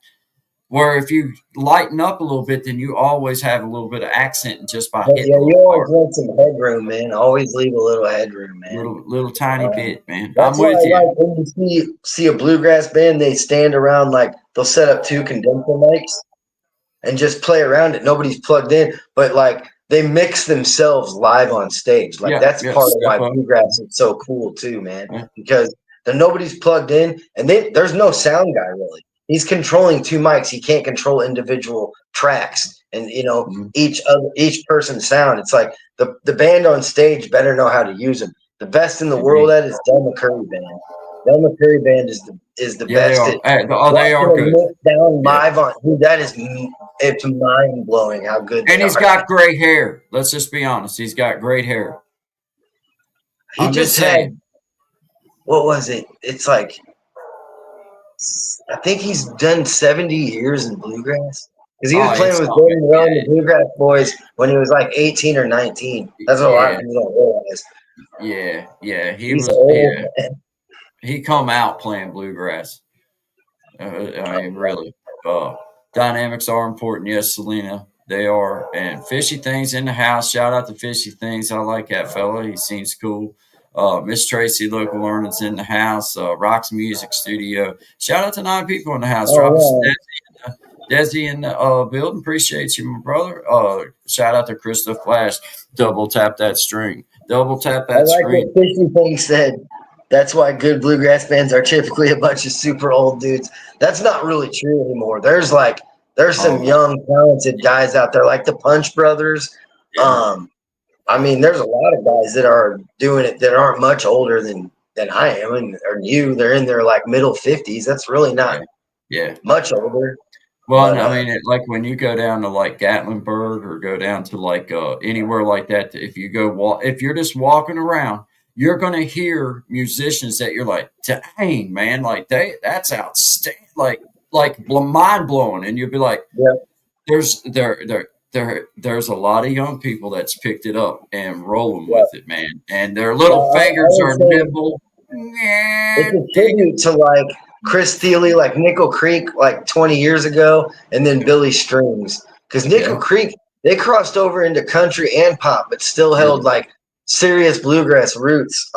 Where if you lighten up a little bit, then you always have a little bit of accent just by But hitting yeah, a you little always harder, want some headroom, man. Always leave a little headroom, man. little tiny Um, bit, man. I'm that's why with I you. like when you see a bluegrass band. They stand around like they'll set up two condenser mics and just play around it. Nobody's plugged in, but like they mix themselves live on stage. Like Yeah, that's yeah. part of Step why up. bluegrass is so cool too, man. Yeah. Because nobody's plugged in, and there's no sound guy really. He's controlling two mics. He can't control individual tracks, and Mhm. each person's sound. It's like the band on stage better know how to use them. The best in the world Indeed. at is Del McCurry band. Del McCurry band is the Yeah, they best are. at Oh, they watching are them good. mix down Yeah. live on. Dude, it's mind blowing how good And they he's are. got gray hair. Let's just be honest. He's got great hair. He I'm just just had saying. what was it? It's like I think he's done 70 years in bluegrass because he was Oh, playing it's with something. Danny Rowe and the Bluegrass Boys when he was like 18 or 19. That's what a lot of Yeah, people don't realize. yeah, yeah. He He's was. old, Yeah, man. he come out playing bluegrass. I mean, really. Uh, Dynamics are important. Yes, Selena, they are. And Fishy Things in the house. Shout out to Fishy Things. I like that fella. He seems cool. Miss Tracy, local learning's in the house. Rock's Music Studio. Shout out to 9 people in the house. Drop us Oh Desi in the building. Appreciate you, my brother. Shout out to Krista Flash. Double tap that string. Double tap yeah, I that like what screen. Fishy Thing said. That's why good bluegrass bands are typically a bunch of super old dudes. That's not really true anymore. There's some Oh, young talented guys out there like the Punch Brothers. yeah, I mean, there's a lot of guys that are doing it that aren't much older than I am, and or you. They're in their like middle 50s. That's really not yeah, yeah. much older, Well, but and I mean, like when you go down to like Gatlinburg or go down to like anywhere like that, if you go walk, if you're just walking around, you're going to hear musicians that you're like, dang, man, like that's outstanding, mind blowing, and you'll be like, yeah, there's a lot of young people that's picked it up and rolling yeah. with it, man, and their Yeah, little I fingers would are say nimble. it's Yeah, a dig it. tribute to like Chris Thiele, like Nickel Creek, like 20 years ago, and then Yeah, Billy Strings. Because Nickel yeah, Creek, they crossed over into country and pop, but still held really. like serious bluegrass roots.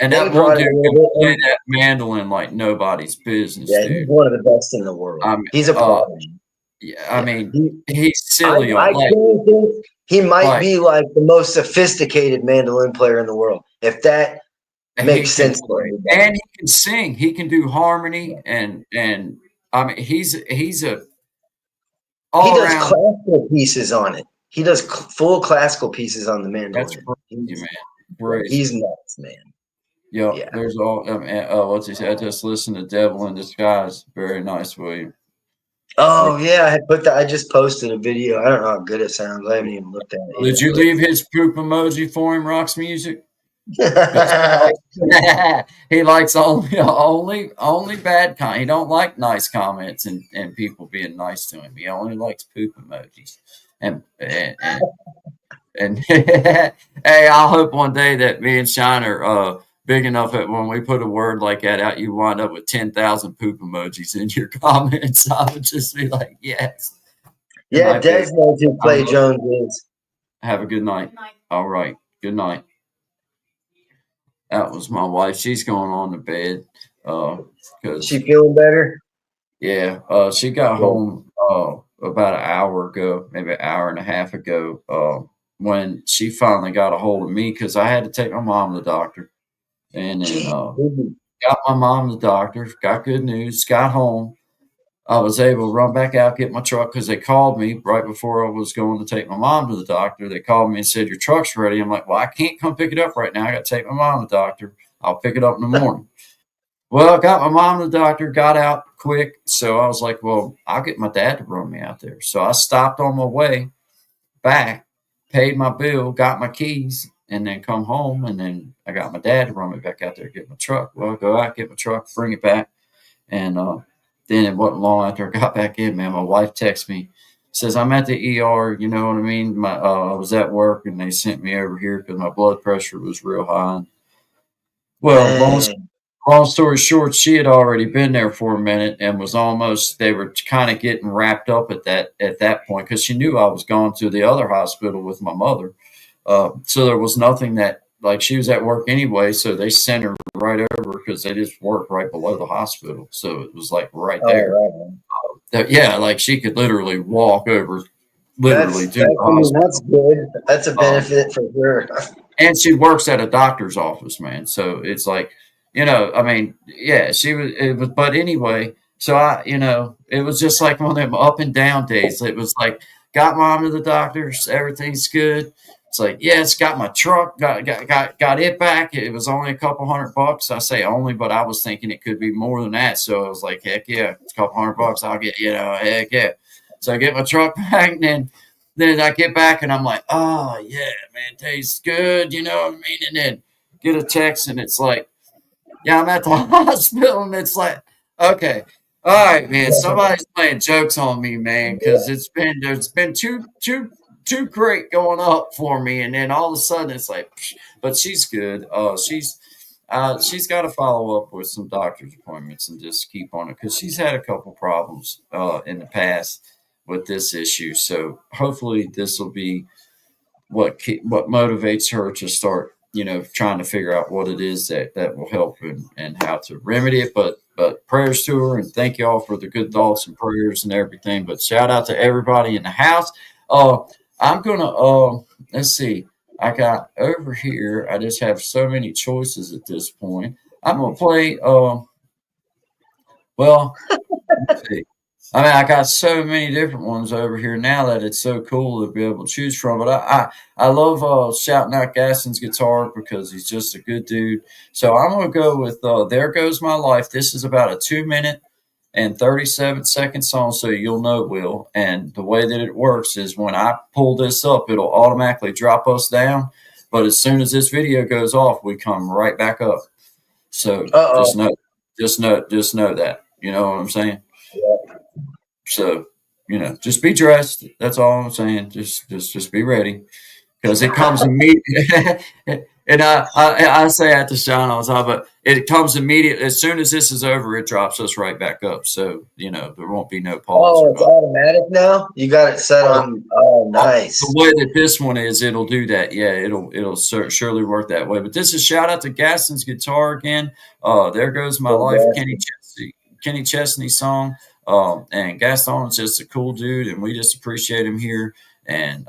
And They that one brought it dude a little can bit. play And that mandolin like nobody's business, yeah, he's dude. one of the best in the world. I mean, He's a prodigy. yeah, I Yeah. mean, he's I, silly I on truly think he might like be like the most sophisticated mandolin player in the world. If that he makes can sense to play anybody. and he can sing. He can do harmony and I mean, he's a He all does around. classical pieces on it. He does full classical pieces on the That's mandolin. crazy, He's, man. yeah, Crazy. he's nuts, man. Yo, Yeah. there's all. What's he say? I just listened to "Devil in Disguise." Very nice, William. Oh yeah, I put that. I just posted a video. I don't know how good it sounds. I haven't even looked at it Did yet, you but leave his poop emoji for him? Rocks music. 'Cause he likes only bad He don't like nice comments and people being nice to him. He only likes poop emojis. And hey, I hope one day that me and Shine are big enough that when we put a word like that out, you wind up with 10,000 poop emojis in your comments. I would just be like, yes, it yeah, might be. Des knows who I'm Clay Jones is. Have a good night. All right. Good night. That was my wife. She's going on to bed Is because she feeling better? yeah, she got Yeah. home about an hour ago, maybe an hour and a half ago, when she finally got a hold of me because I had to take my mom to the doctor, and then Gee, got my mom to the doctor, got good news, got home. I was able to run back out, get my truck because they called me right before I was going to take my mom to the doctor. They called me and said, "Your truck's ready." I'm like, "Well, I can't come pick it up right now. I got to take my mom to the doctor. I'll pick it up in the morning." Well, I got my mom to the doctor, got out quick. So I was like, well, I'll get my dad to run me out there. So I stopped on my way back, paid my bill, got my keys, and then come home. And then I got my dad to run me back out there, get my truck. Well, I go out, get my truck, bring it back. And then it wasn't long after I got back in, man, my wife texted me, says, "I'm at the ER." You know what I mean? I was at work and they sent me over here because my blood pressure was real high. Well, dang. long story short, she had already been there for a minute and was almost, they were kind of getting wrapped up at that point because she knew I was going to the other hospital with my mother. So there was nothing that, like, she was at work anyway, so they sent her right over because they just work right below the hospital. So it was like right Oh, there. right. Yeah, like she could literally walk over That's literally to that's the I mean, hospital. that's good. That's a Um, benefit for sure. and she works at a doctor's office, man. So it's like, I mean, yeah, she was. It was, but anyway. So it was just like one of them up and down days. It was like, got mom to the doctors, everything's good. It's like, yes, got my truck, got it back. It was only a couple $100. I say only, but I was thinking it could be more than that. So I was like, heck yeah, it's a couple $100. I'll get, heck yeah. So I get my truck back, and then I get back and I'm like, oh yeah, man, tastes good, you know what I mean? And then get a text and it's like, yeah, I'm at the hospital, and it's like, okay, all right, man, somebody's playing jokes on me, man, because there's been two great going up for me, and then all of a sudden it's like, psh, but she's good. She's got to follow up with some doctor's appointments and just keep on it because she's had a couple problems in the past with this issue. So hopefully this will be what motivates her to start, trying to figure out what it is that will help and how to remedy it. But prayers to her, and thank you all for the good thoughts and prayers and everything. But shout out to everybody in the house. Uh, I'm gonna let's see. I got over here. I just have so many choices at this point. I'm gonna play. Well, let's see. I mean, I got so many different ones over here now that it's so cool to be able to choose from. But I love shouting out Gaston's guitar because he's just a good dude. So I'm going to go with "There Goes My Life." This is about a 2 minute and 37-second song, so you'll know it will. And the way that it works is when I pull this up, it'll automatically drop us down. But as soon as this video goes off, we come right back up. So Uh just know that. You know what I'm saying? oh. So, just be dressed. That's all I'm saying. Just be ready because it comes immediately. And I say that to Sean all the time, but it comes immediately as soon as this is over. It drops us right back up. So there won't be no pause Oh, or it's nothing. automatic now. You got it set on. Oh, nice. The way that this one is, it'll do that. Yeah, it'll surely work that way. But this is shout out to Gaston's guitar again. There Goes My Life, Kenny Chesney song. And Gaston is just a cool dude, and we just appreciate him here. And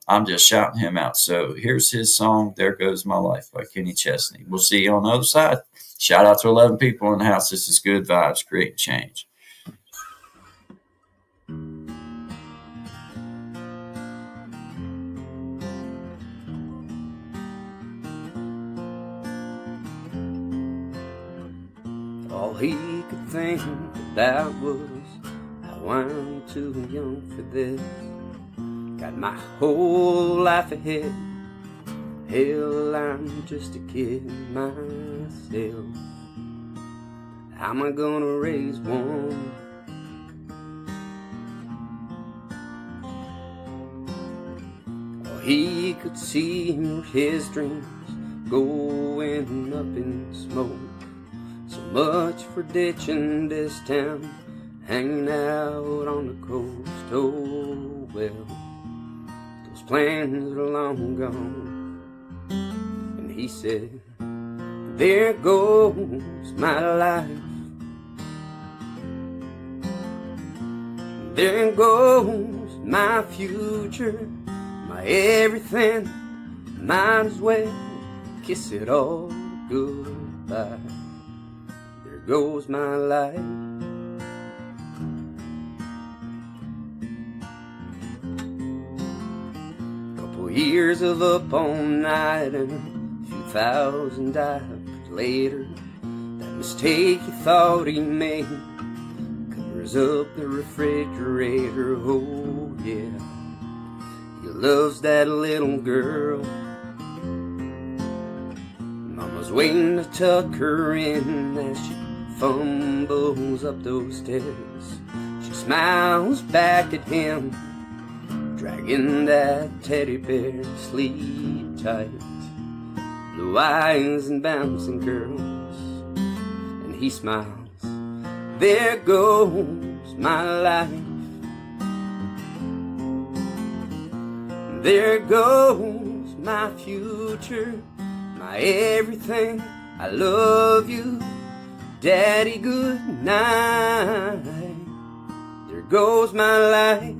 I'm just shouting him out. So here's his song, "There Goes My Life" by Kenny Chesney. We'll see you on the other side. Shout out to 11 people in the house. This is good vibes, creating change. All he could think about was how I'm too young for this. Got my whole life ahead. Hell, I'm just a kid myself. How am I gonna raise one? All he could see were his dreams going up in smoke. So much for ditching this town, hanging out on the coast. Oh well, those plans are long gone. And he said, "There goes my life. There goes my future, my everything. Might as well kiss it all goodbye. There goes my life. Couple years of up all night and a few $1,000 later. That mistake he thought he made covers up the refrigerator. Oh yeah, he loves that little girl. Mama's waiting to tuck her in as she fumbles up those stairs. She smiles back at him, dragging that teddy bear to sleep tight. Blue eyes and bouncing curls, and he smiles. There goes my life. There goes my future, my everything. I love you, Daddy, good night. There goes my life.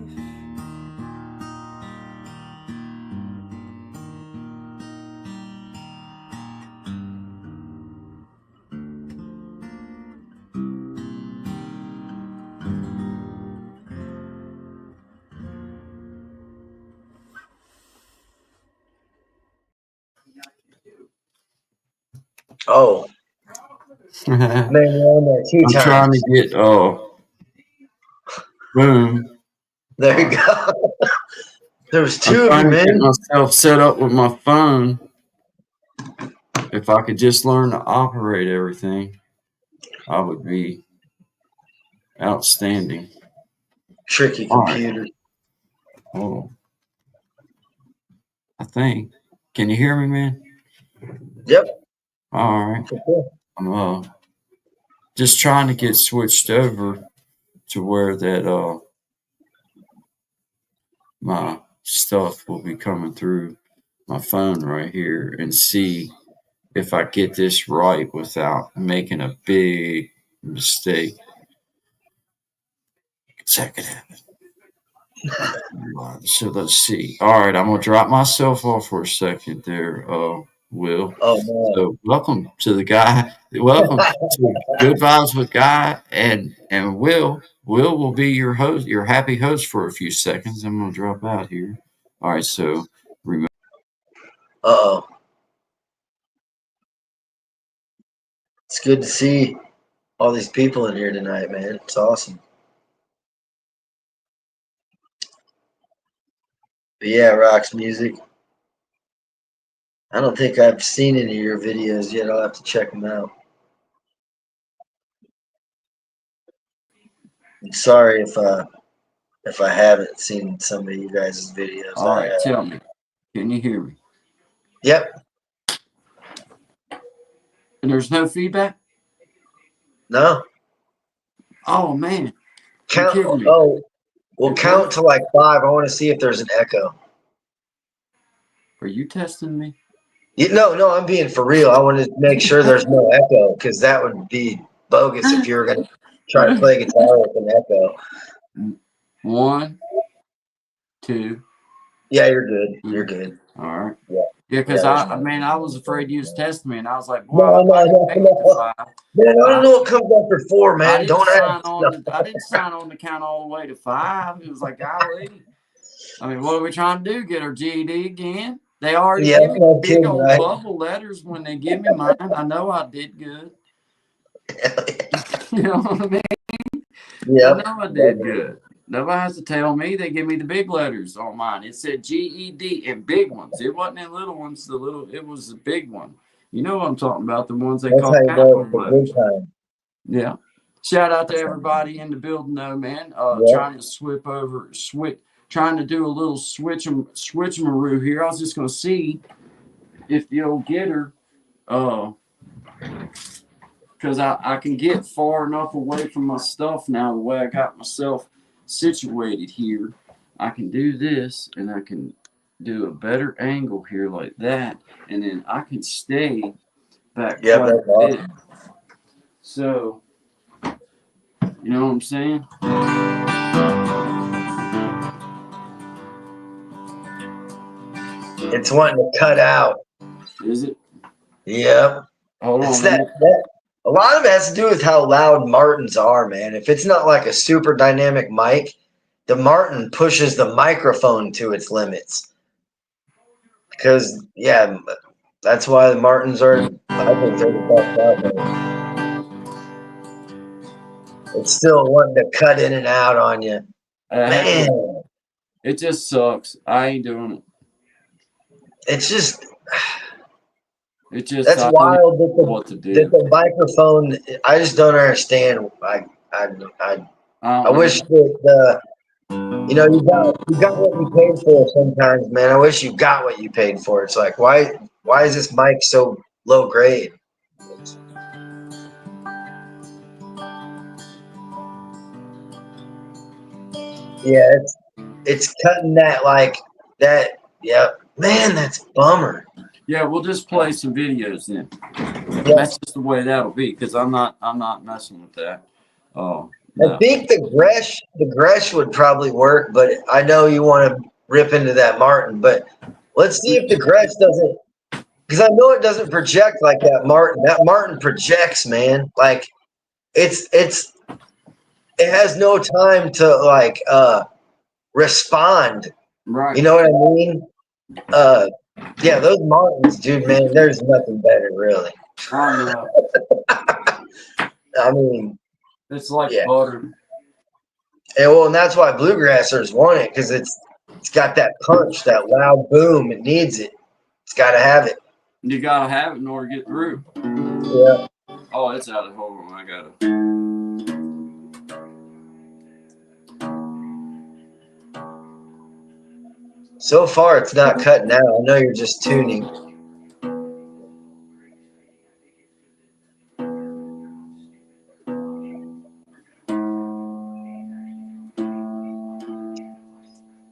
Oh, I'm man, you're on there 2 trying times. to get boom. There you go. There's I'm 2 of you, trying to get man. myself set up with my phone. If I could just learn to operate everything, I would be outstanding. Tricky computer. Oh, I think. Can you hear me, man? Yep. All right. I'm just trying to get switched over to where that my stuff will be coming through my phone right here and see if I get this right without making a big mistake. Check it out. So let's see. All right, I'm gonna drop myself off for a second there, Will. Oh man. So welcome to the guy. Welcome to Good Vibes with Guy and Will. Will be your host, your happy host for a few seconds. I'm gonna drop out here. All right, so remember. Uh-oh. It's good to see all these people in here tonight, man. It's awesome. But yeah, Rock's music. I don't think I've seen any of your videos yet. I'll have to check them out. And sorry if I haven't seen some of you guys' videos. All right, tell me. Can you hear me? Yep. And there's no feedback? No. Oh man. Count. You're kidding me. Oh, we'll count to like 5. I want to see if there's an echo. Are you testing me? No, I'm being for real. I want to make sure there's no echo because that would be bogus if you were going to try to play guitar with an echo. 1, 2. Yeah, you're good. You're good. All right. Yeah. Yeah, because Yeah, I was afraid you was testing me, and I was like, No, "Well, no, I didn't make it to no. 5." Man, I don't know what comes after 4, man. I Don't ask. I didn't sign on to count all the way to 5. It was like, golly. I mean, what are we trying to do? Get our GED again? They already Yeah, give me that's big it, old right? bubble letters when they give me mine. I know I did good. You know what I mean? Yeah. I know I did good. Nobody has to tell me. They give me the big letters on mine. It said GED in big ones. It wasn't in little ones. It was the big one. You know what I'm talking about? The ones they That's call how you know capital it's a letters. good time. Yeah. Shout out to everybody in the building, though, man. Yeah. Trying to do a little switcheroo here. I was just gonna see if the old getter, because I can get far enough away from my stuff now. The way I got myself situated here, I can do this, and I can do a better angle here like that, and then I can stay back Yeah, quite that's a bit. awesome. So, you know what I'm saying? It's wanting to cut out. Is it? Yep. Hold It's on. that. A lot of it has to do with how loud Martins are, man. If it's not like a super dynamic mic, the Martin pushes the microphone to its limits. Because yeah, that's why the Martins are. I think they're the best out there. It's still wanting to cut in and out on you, man. It just sucks. I ain't doing it. It's just. It just That's I don't wild know what to do. that the microphone. I just don't understand. I wish that you know you got what you paid for. Sometimes, man, I wish you got what you paid for. It's like why is this mic so low grade? Yeah, it's cutting that like that. Yep, man, that's a bummer. Yeah, we'll just play some videos then. Yeah. That's just the way that'll be because I'm not messing with that. Oh I no. think the Gresh would probably work, but I know you want to rip into that Martin. But let's see if the Gresh doesn't, because I know it doesn't project like that Martin. That Martin projects, man. Like it has no time to like respond. Right. You know what I mean? Yeah, those Martins, dude, man. There's nothing better, really. I know. I mean, It's like yeah. butter. And that's why bluegrassers want it, because it's got that punch, that loud boom. It needs it. It's got to have it. You gotta have it in order to get through. Yeah. Oh, it's out of hold on. I gotta. So far, it's not cutting out. I know you're just tuning.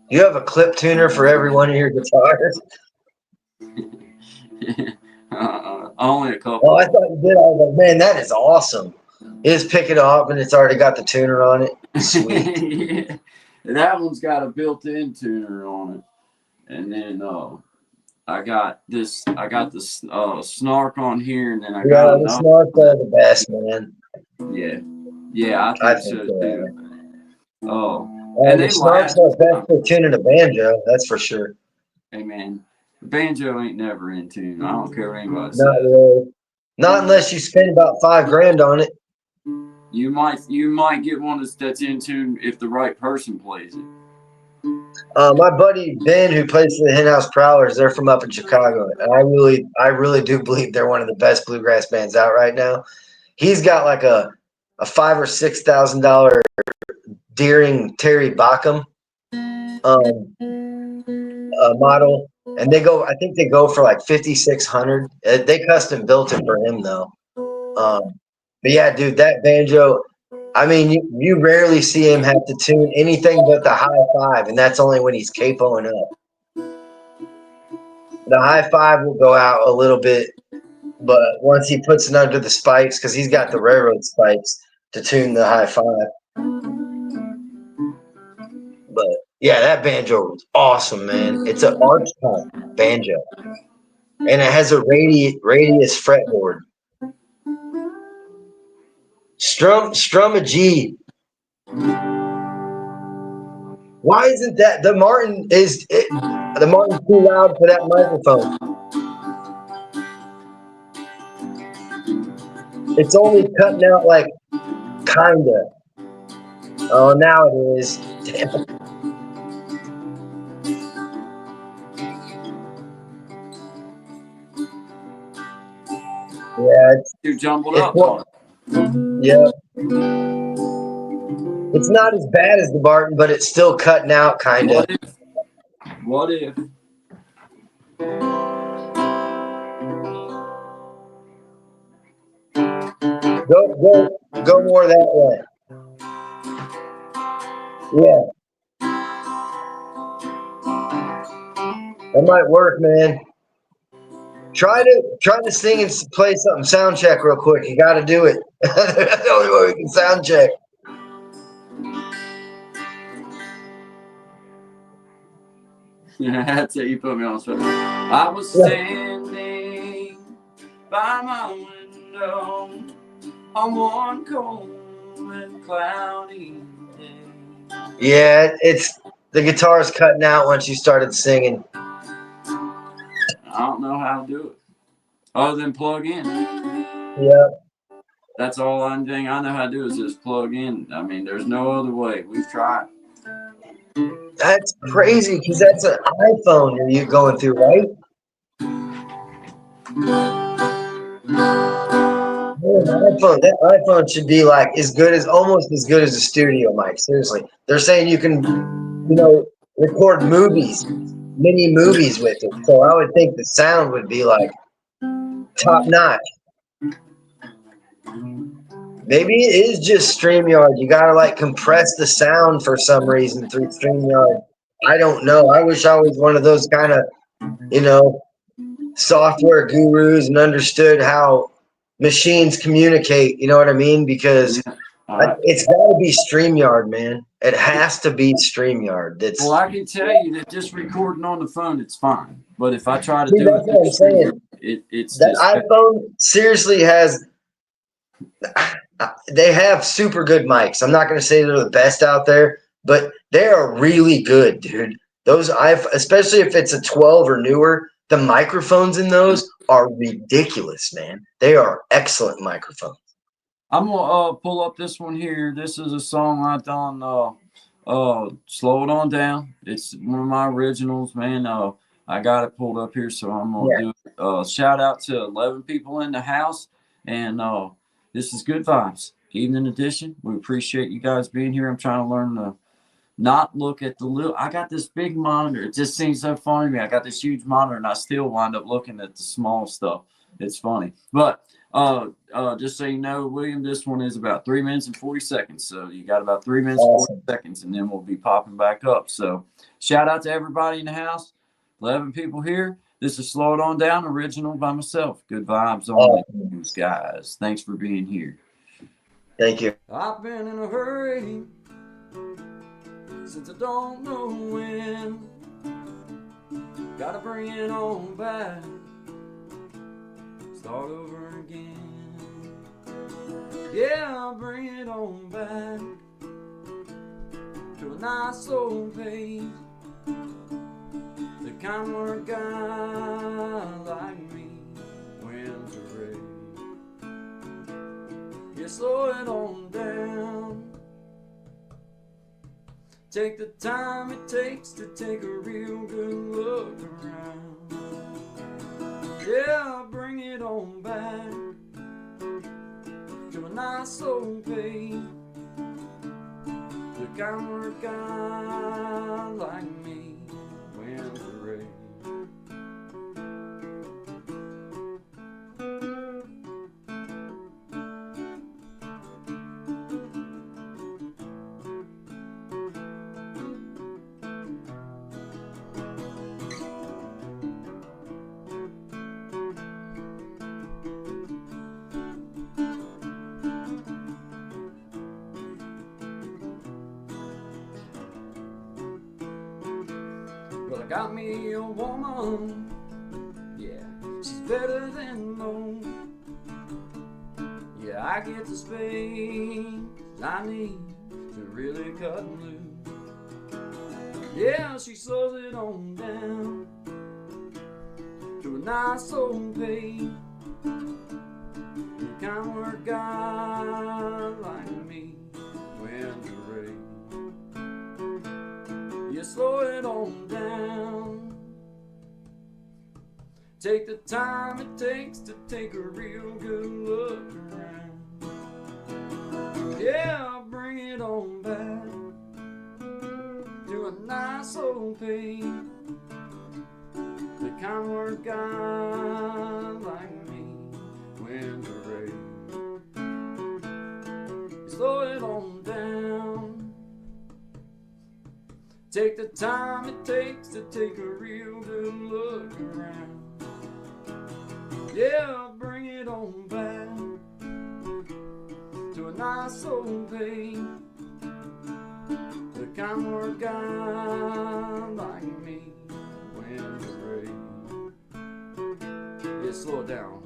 You have a clip tuner for every one of your guitars? Only a couple. Oh, I thought you did. I was like, man, that is awesome. You just pick it up and it's already got the tuner on it. Sweet. Yeah. That one's got a built-in tuner on it, and then I got this snark on here, and then I got The snarks are the best, man. Yeah, I think so too. Oh, and the they snarks last. are best for tuning a banjo. That's for sure. Hey man, the banjo ain't never in tune. I don't care what anybody says. Not really. Not unless you spend about $5,000 on it. You might get one that's in tune if the right person plays it. My buddy Ben, who plays for the Henhouse Prowlers, they're from up in Chicago, and I really do believe they're one of the best bluegrass bands out right now. He's got like a $5,000 or $6,000 Deering Terry Backham model, and I think they go for like 5,600. They custom built it for him though. But yeah, dude, that banjo. I mean, you rarely see him have to tune anything but the high five, and that's only when he's capoing up. The high five will go out a little bit, but once he puts it under the spikes, because he's got the railroad spikes to tune the high five. But yeah, that banjo was awesome, man. It's an arch top banjo, and it has a radius fretboard. Strum a G. Why isn't that the Martin the Martin's too loud for that microphone? It's only cutting out like kinda. Oh, now it is. Damn it. Yeah, it's too jumbled up. Yeah. It's not as bad as the Martin, but it's still cutting out kinda. What if? Go more that way. Yeah. That might work, man. Try to sing and play something. Sound check real quick. You got to do it. That's the only way we can sound check. That's it. You put me on the spot. I was standing by my window on one cold and cloudy day. Yeah, it's the guitar's cutting out once you started singing. I don't know how to do it other than plug in. Yeah, That's all I'm thing I know how to do is just plug in. I mean, there's no other way. We've tried. that's crazy because that's an iPhone you're going through, right? Man, that iPhone should be like as good as almost as good as a studio mic. Seriously, they're saying you can, record movies, mini movies with it. So I would think the sound would be like top notch. Maybe it is just StreamYard. You gotta like compress the sound for some reason through StreamYard. I don't know. I wish I was one of those kind of, you know, software gurus and understood how machines communicate. You know what I mean? Because Yeah. All right. it's got to be StreamYard, man. It has to be StreamYard. That's Well, I can tell you that just recording on the phone, it's fine. But if I try to see, do that's it what through I'm saying. StreamYard, it's That just iPhone seriously has. They have super good mics. I'm not going to say they're the best out there, but they are really good, dude. Those especially if it's a 12 or newer, the microphones in those are ridiculous, man. They are excellent microphones. I'm gonna pull up this one here. This is a song I done. Slow It On Down. It's one of my originals, man. I got it pulled up here, so I'm gonna Yeah. do it. Shout out to 11 people in the house, and this is Good Vibes Evening Edition. We appreciate you guys being here. I'm trying to learn to not look at the little. I got this big monitor. It just seems so funny to me. I got this huge monitor, and I still wind up looking at the small stuff. It's funny, but just so you know, William, this one is about 3 minutes and 40 seconds. So you got about 3 minutes and 40 seconds, and then we'll be popping back up. So shout out to everybody in the house. 11 people here. This is Slow It On Down, original by myself. Good vibes only, guys. Thanks for being here. Thank you. I've been in a hurry since I don't know when. Gotta bring it on back. Start over again. Yeah, I'll bring it on back to a nice slow pace. The kind where a guy like me wins a race. Yeah, slow it on down. Take the time it takes to take a real good look around. Yeah, I'll bring it on back to a nice slow pace. The kind where a guy like me wins the race. Well, I got me a woman, yeah, she's better than most. Yeah, I get the space I need to really cut loose. Yeah, she slows it on down to a nice slow pace. The kind where a guy like me wins the race. You slow it on down. Take the time it takes to take a real good look around. Yeah, I'll bring it on back to a nice old pace. The kind where a guy like me wins a race. You slow it on down. Take the time it takes to take a real good look around. Yeah, I'll bring it on back to a nice old pace. The kind where a guy like me in the rain. Yeah, slow it down.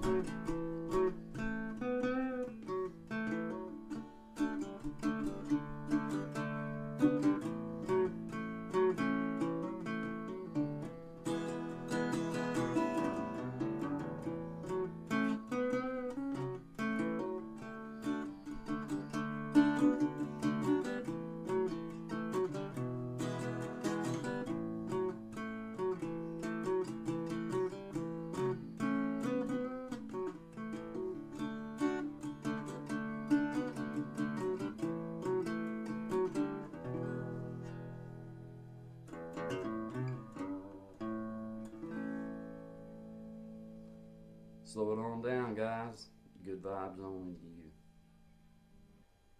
Slow it on down, guys. Good vibes only to you.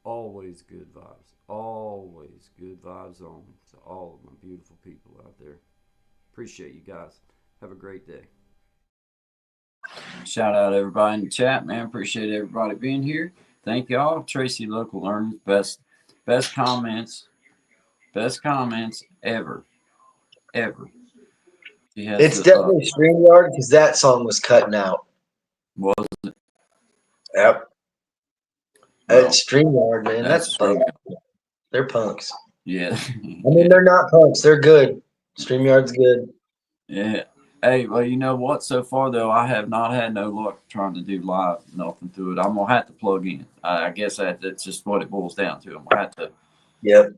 Always good vibes. Always good vibes only to all of my beautiful people out there. Appreciate you guys. Have a great day. Shout out everybody in the chat, man. Appreciate everybody being here. Thank y'all. Tracy Local Learners, best comments ever. It's definitely StreamYard because that song was cutting out. Was it? Yep. Well, it's StreamYard, man. That's punk. They're punks. Yeah. I mean, they're not punks. They're good. StreamYard's good. Yeah. Hey, well, you know what? So far, though, I have not had no luck trying to do live, nothing through it. I'm going to have to plug in. I guess that's just what it boils down to. I'm going to have to. Yep.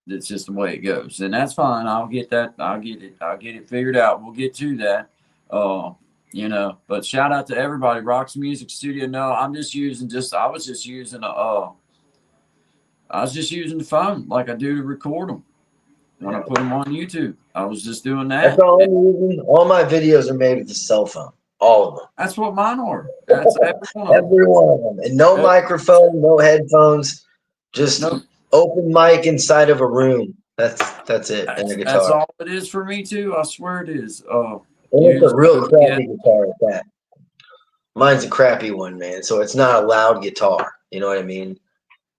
It's just the way it goes. And that's fine. I'll get that. I'll get it figured out. We'll get to that. You know, but shout out to everybody. Rock's Music Studio. No, I was just using the phone like I do to record them when I put them on YouTube. I was just doing that. That's all I'm using. All my videos are made with a cell phone. All of them. That's what mine are. That's every one of them. And no microphone, no headphones, just open mic inside of a room. That's it. And a guitar. That's all it is for me too. I swear it is. And it's a real crappy guitar at that. Mine's a crappy one, man. So it's not a loud guitar. You know what I mean?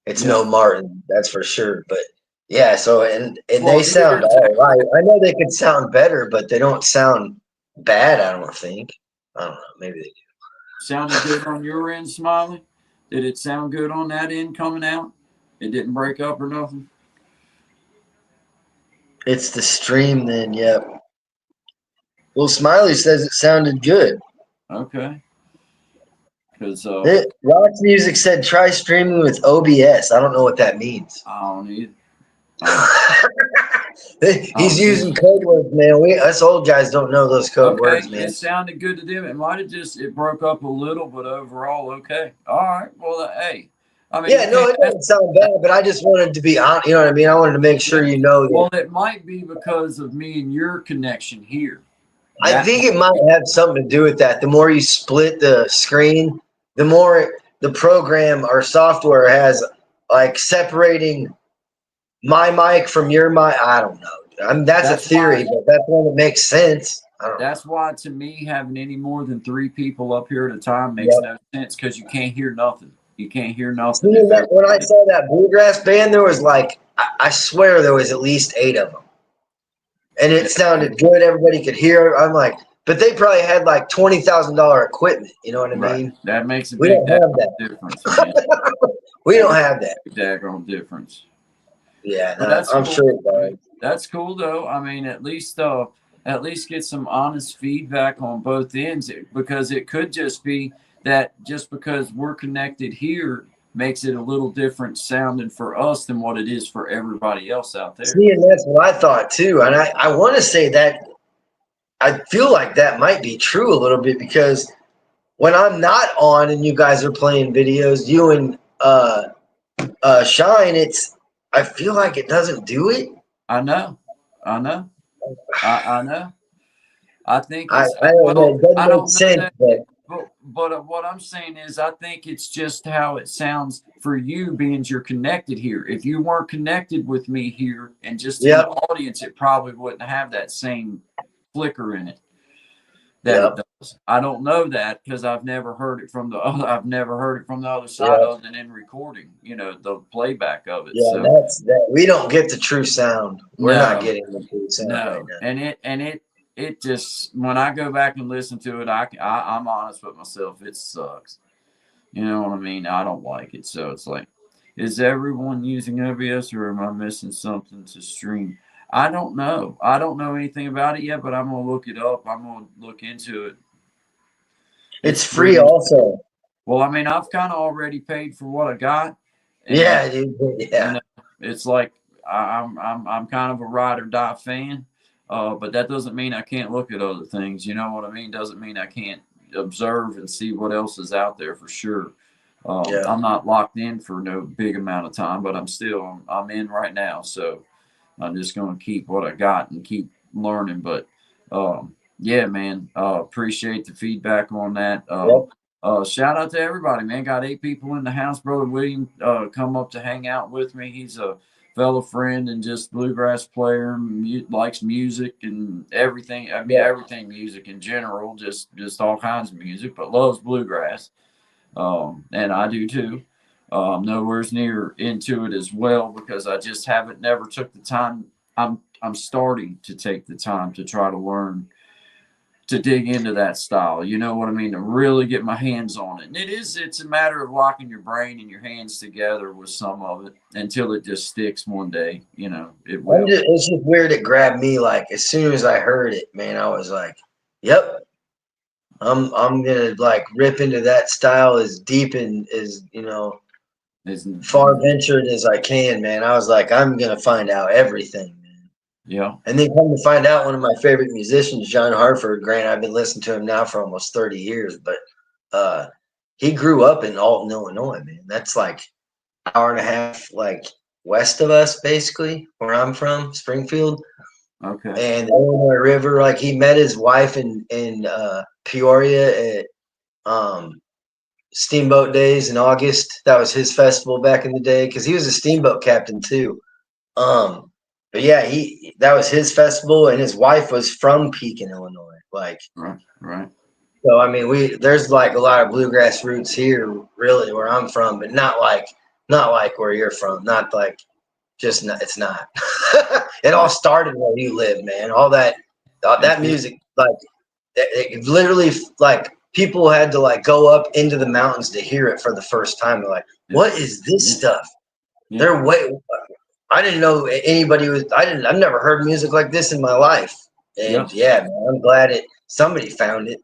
It's no Martin, that's for sure. But yeah, so and they sound all right. I know they could sound better, but they don't sound bad, I don't think. I don't know. Maybe they do. Sounded good on your end, Smiley? Did it sound good on that end coming out? It didn't break up or nothing? It's the stream then, yep. Well, Smiley says it sounded good. Okay. Because Rock's Music said try streaming with OBS. I don't know what that means. I don't either. He's using code words, man. Us old guys don't know those code words, man. It sounded good to them. It might have it broke up a little, but overall, okay. All right. Well, hey. I mean, yeah, no, it doesn't sound bad, but I just wanted to be honest. You know what I mean? I wanted to make sure you know that. Well, it might be because of me and your connection here. I think it might have something to do with that. The more you split the screen, the more the program or software has like separating my mic from your mic. I don't know. I mean, that's a theory, but that's one that makes sense. That's why, to me, having any more than 3 people up here at a time makes no sense because you can't hear nothing. You can't hear nothing. When I saw that bluegrass band, there was like, I swear there was at least 8 of them. And it sounded good. Everybody could hear. I'm like, but they probably had like $20,000 equipment. You know what I mean? That makes a big difference. We don't have that. Daggone difference. Yeah, I'm sure it does. That's cool though. I mean, at least get some honest feedback on both ends, because it could just be that just because we're connected here makes it a little different sounding for us than what it is for everybody else out there. See, and that's what I thought too. And I want to say that I feel like that might be true a little bit, because when I'm not on and you guys are playing videos, you and Shine, I feel like it doesn't do it. I know. I think I don't know. It doesn't make sense, but what I'm saying is I think it's just how it sounds for you, being you're connected here. If you weren't connected with me here and just in the audience, it probably wouldn't have that same flicker in it that it does. I don't know that because I've never heard it from the other side other than in recording, the playback of it. Yeah, so that's that. We don't get the true sound. We're not getting the true sound. No, right now. and it just, when I go back and listen to it, I'm honest with myself. It sucks. You know what I mean? I don't like it. So it's like, is everyone using OBS, or am I missing something to stream? I don't know. I don't know anything about it yet, but I'm gonna look it up. I'm gonna look into it. It's It's free free. also. Well, I mean, I've kind of already paid for what I got, and Yeah, dude. you Yeah. know, it's like I'm kind of a ride or die fan, but that doesn't mean I can't look at other things. You know what I mean? Doesn't mean I can't observe and see what else is out there for sure. Yeah. I'm not locked in for no big amount of time, but I'm in right now, so I'm just gonna keep what I got and keep learning. But yeah, man, appreciate the feedback on that. Yep. Shout out to everybody, man. Got 8 people in the house. Brother William come up to hang out with me. He's a fellow friend and just bluegrass player. Likes music and everything. I mean, Yep. everything music in general, just all kinds of music, but loves bluegrass. And I do too. Nowhere's near into it as well because I just haven't never took the time. I'm starting to take the time to try to learn to dig into that style. You know what I mean? To really get my hands on it. And it's a matter of locking your brain and your hands together with some of it until it just sticks one day. You know, it will. It's just weird. It grabbed me like as soon as I heard it, man. I was like, "Yep, I'm gonna like rip into that style as deep and as Isn't, far ventured as I can, man." I was like, "I'm gonna find out everything, man." yeah. And then come to find out, one of my favorite musicians, John Hartford. Grant, I've been listening to him now for almost 30 years, but uh, he grew up in Alton, Illinois, man. That's like hour and a half, like west of us, basically, where I'm from, Springfield. Okay. And the Illinois River. Like he met his wife in Peoria at Steamboat Days in August. That was his festival back in the day because he was a steamboat captain too. Um, but yeah, he that was his festival, and his wife was from Pekin, Illinois. Like Right. Right. so, I mean, there's like a lot of bluegrass roots here, really, where I'm from, but not like where you're from. Not like just not, it's not. It all Right. started where you live, man. All that It, music, like it literally, like people had to like go up into the mountains to hear it for the first time. They're like, it, "What is this yeah. stuff?" Yeah. They're way. I didn't know anybody was. I didn't. I've never heard music like this in my life. Yeah. And yeah, man, I'm glad somebody found it.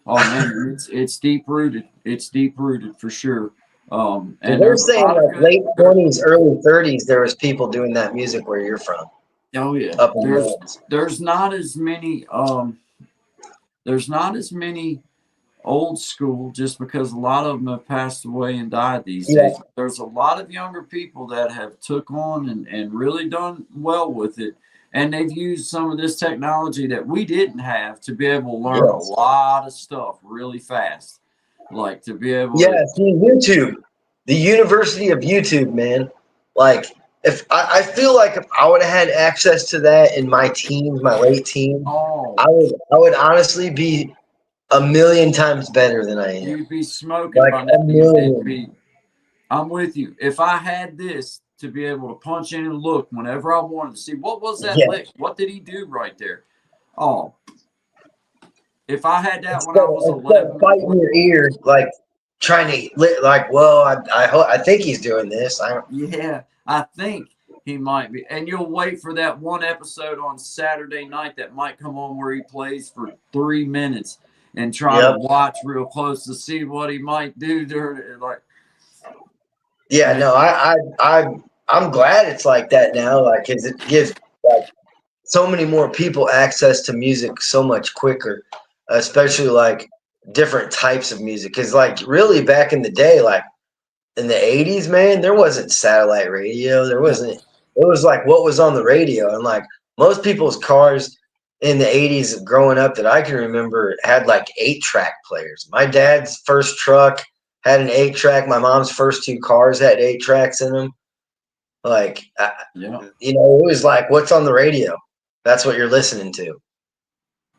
Oh man, it's deep rooted. It's deep rooted for sure. And They're there's a saying lot of like good. late 20s, early 30s, there was people doing that music where you're from, Oh yeah, up in the mountains. there's not as many. There's not as many old school just because a lot of them have passed away and died these Yeah, days. There's a lot of younger people that have took on and really done well with it. And they've used some of this technology that we didn't have to be able to learn a yes. lot of stuff really fast. Like to be able to, Yeah, see, YouTube, the University of YouTube, man. Like, if I feel like if I would have had access to that in my teens, my late teens, oh, I would honestly be a million times better than I am. you'd be smoking Like by now. a It'd million. be, I'm with you. If I had this to be able to punch in and look whenever I wanted to see what was that Yeah. lick? What did he do right there? Oh, if I had that when Instead I of, was instead of 11 or fighting 12, your ear, like trying to like, well, I think he's doing this. I don't. yeah, I think he might be. And you'll wait for that one episode on Saturday night that might come on where he plays for 3 minutes and try to Yep. watch real close to see what he might do during it. Like, Yeah. man, No. I'm glad it's like that now. Like, 'cause it gives like so many more people access to music so much quicker, especially like different types of music. Because like really back in the day, like in the 80s, man, there wasn't satellite radio. There no, wasn't. It was like what was on the radio, and like most people's cars in the 80s growing up that I can remember had like 8-track players. My dad's first truck had an 8-track. My mom's first 2 cars had 8 tracks in them. Like, yeah, it was like, what's on the radio? That's what you're listening to.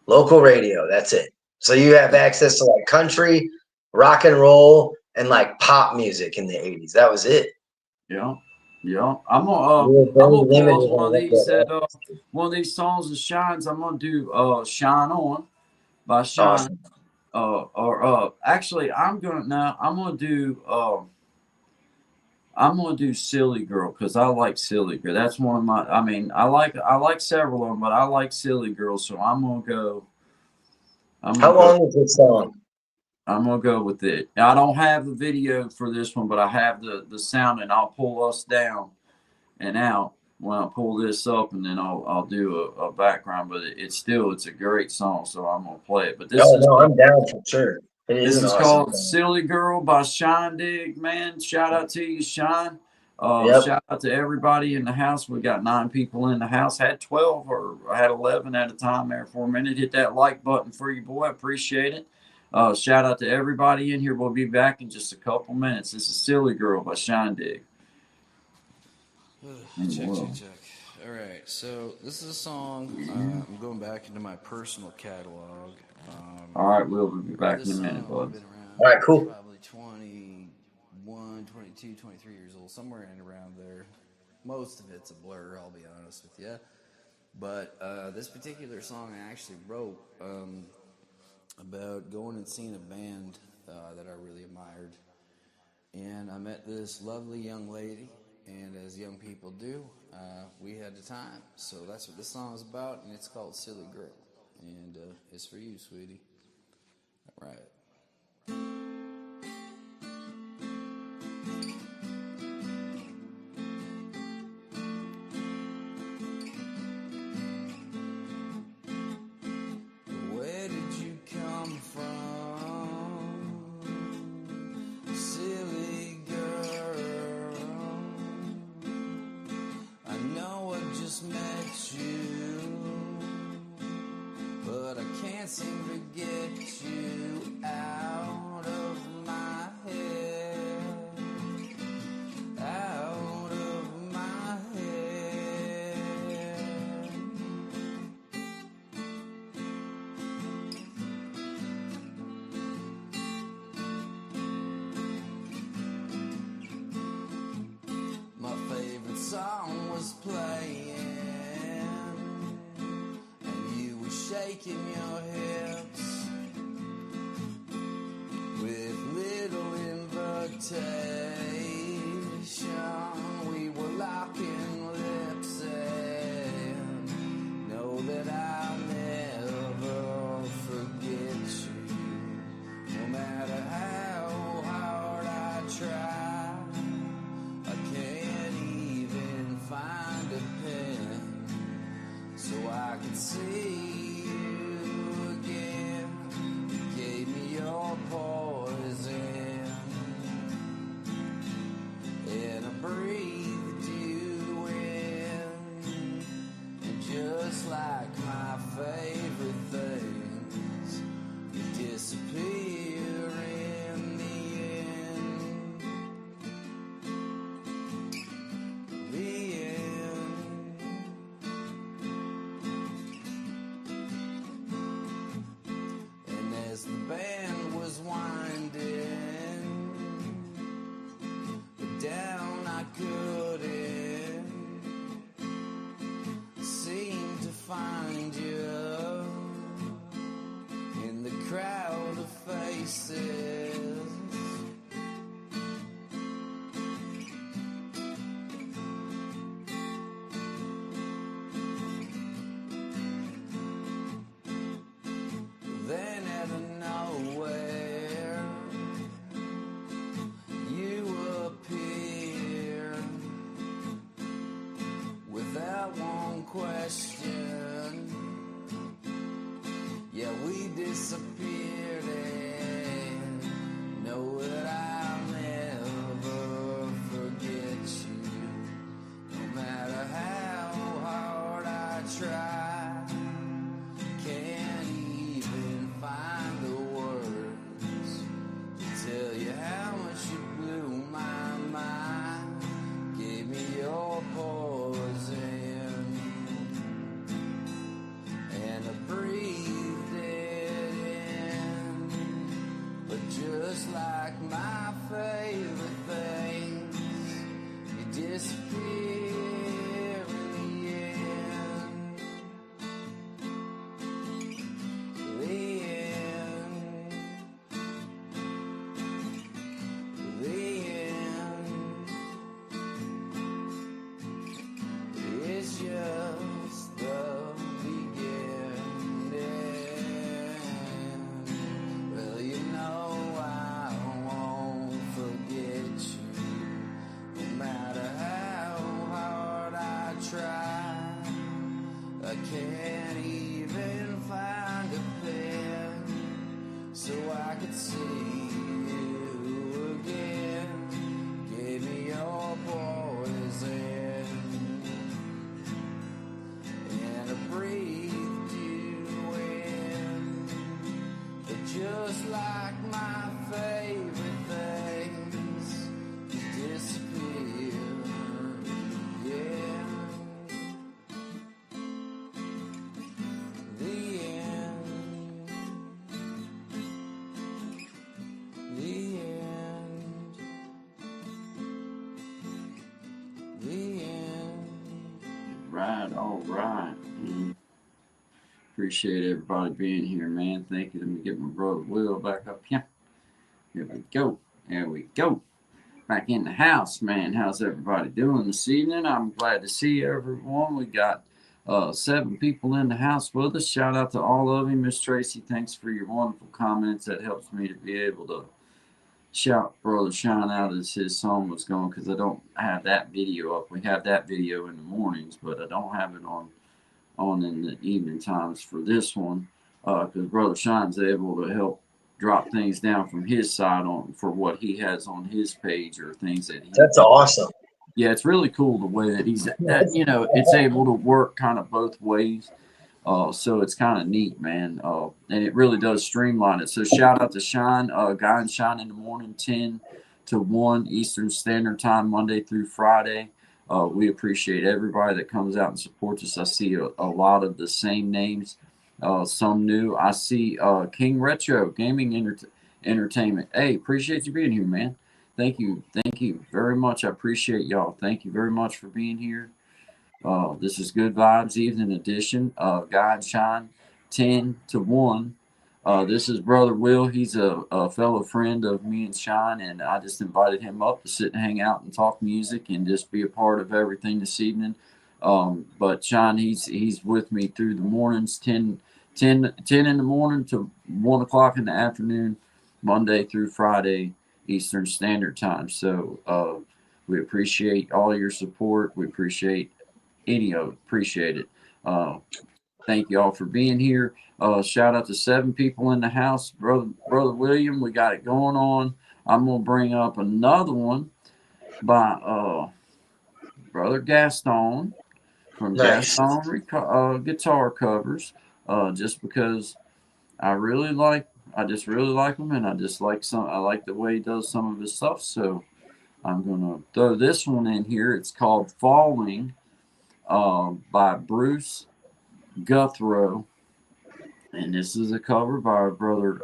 Local radio. That's it. So you have access to like country, rock and roll, and like pop music in the 80s. That was it. yeah. Yeah, You're I'm very gonna pull limited up one on of what these that that one of these songs of Shine's. I'm gonna do "Shine On" by Shine. awesome. Or actually, I'm gonna do "Silly Girl" because I like "Silly Girl." That's one of my. I mean, I like several of them, but I like "Silly Girl," so I'm gonna go. I'm How gonna go. long is this song? I'm gonna go with it. Now, I don't have the video for this one, but I have the sound, and I'll pull us down and out when I pull this up, and then I'll do a background. But it's a great song, so I'm gonna play it. But Oh no, I'm down for sure. It is this an is awesome called song. "Silly Girl" by Shine Dig. Man, shout out to you, Shine. Yep. Shout out to everybody in the house. We got 9 people in the house. Had 12 or had 11 at a time there for a minute. Hit that like button for you, boy. Appreciate it. Shout out to everybody in here. We'll be back in just a couple minutes. This is "Silly Girl" by Shine Dig. Check. All right, so this is a song. I'm going back into my personal catalog. All right, we'll be Wrote back in a this minute, song when I've bud. been All around right, cool. probably 21, 22, 23 years old, somewhere in around there. Most of it's a blur, I'll be honest with you. But this particular song I actually wrote about going and seeing a band that I really admired. And I met this lovely young lady, and as young people do, we had the time. So that's what this song is about, and it's called Silly Girl. And it's for you, sweetie. All right. Where did you come from, silly girl? I know I just met you, but I can't seem to get you out of my head. Out of my head. My favorite song was playing, and you were shaking your hips with little invitation. We were locking lips, and know that I'll never forget you, no matter how hard I try. I can't even find a pen so I can see you again. You gave me your poison, and I breathed you in. And just like my favorite things, you disappear in the end. The end. And as the band was winding down, I couldn't seem to find you in the crowd of faces. Then out of nowhere, you appear without one question. Yeah, we disappeared, and know that I'll never forget you, no matter how hard I try. Can't even find the words to tell you how much you blew my mind. Gave me your poison, and I breathed it in. But just like my favorite things, you disappeared All right. Appreciate everybody being here, man. Thank you. Let me get my brother Will back up here. Here we go. There we go. Back in the house, man. How's everybody doing this evening? I'm glad to see everyone. We got 7 people in the house with us. Shout out to all of you. Miss Tracy, thanks for your wonderful comments. That helps me to be able to shout Brother Shine out as his song was going, because I don't have that video up. We have that video in the mornings, but I don't have it on in the evening times for this one, because Brother Shine's able to help drop things down from his side on for what he has on his page or things that he That's does. awesome. Yeah, it's really cool the way that he's that it's able to work kind of both ways. So it's kind of neat, man. And it really does streamline it. So shout out to Shine, Guy and Shine in the morning, 10 to 1 Eastern Standard Time, Monday through Friday. We appreciate everybody that comes out and supports us. I see a lot of the same names, some new. I see King Retro Gaming Entertainment. Hey, appreciate you being here, man. Thank you very much. I appreciate y'all. Thank you very much for being here. This is Good Vibes Evening Edition. Guy and Shine, 10 to 1. This is Brother Will. He's a fellow friend of me and Shine, and I just invited him up to sit and hang out and talk music and just be a part of everything this evening. But Shine, he's with me through the mornings, 10 in the morning to 1 o'clock in the afternoon, Monday through Friday, Eastern Standard Time. So we appreciate all your support. We appreciate appreciate it. Thank you all for being here. Shout out to 7 people in the house. Brother William, we got it going on. I'm gonna bring up another one by Brother Gaston from Nice. Gaston Guitar Covers. Just because I just really like him, and I like the way he does some of his stuff. So I'm gonna throw this one in here. It's called Falling, by Bruce Guthrow, and this is a cover by our brother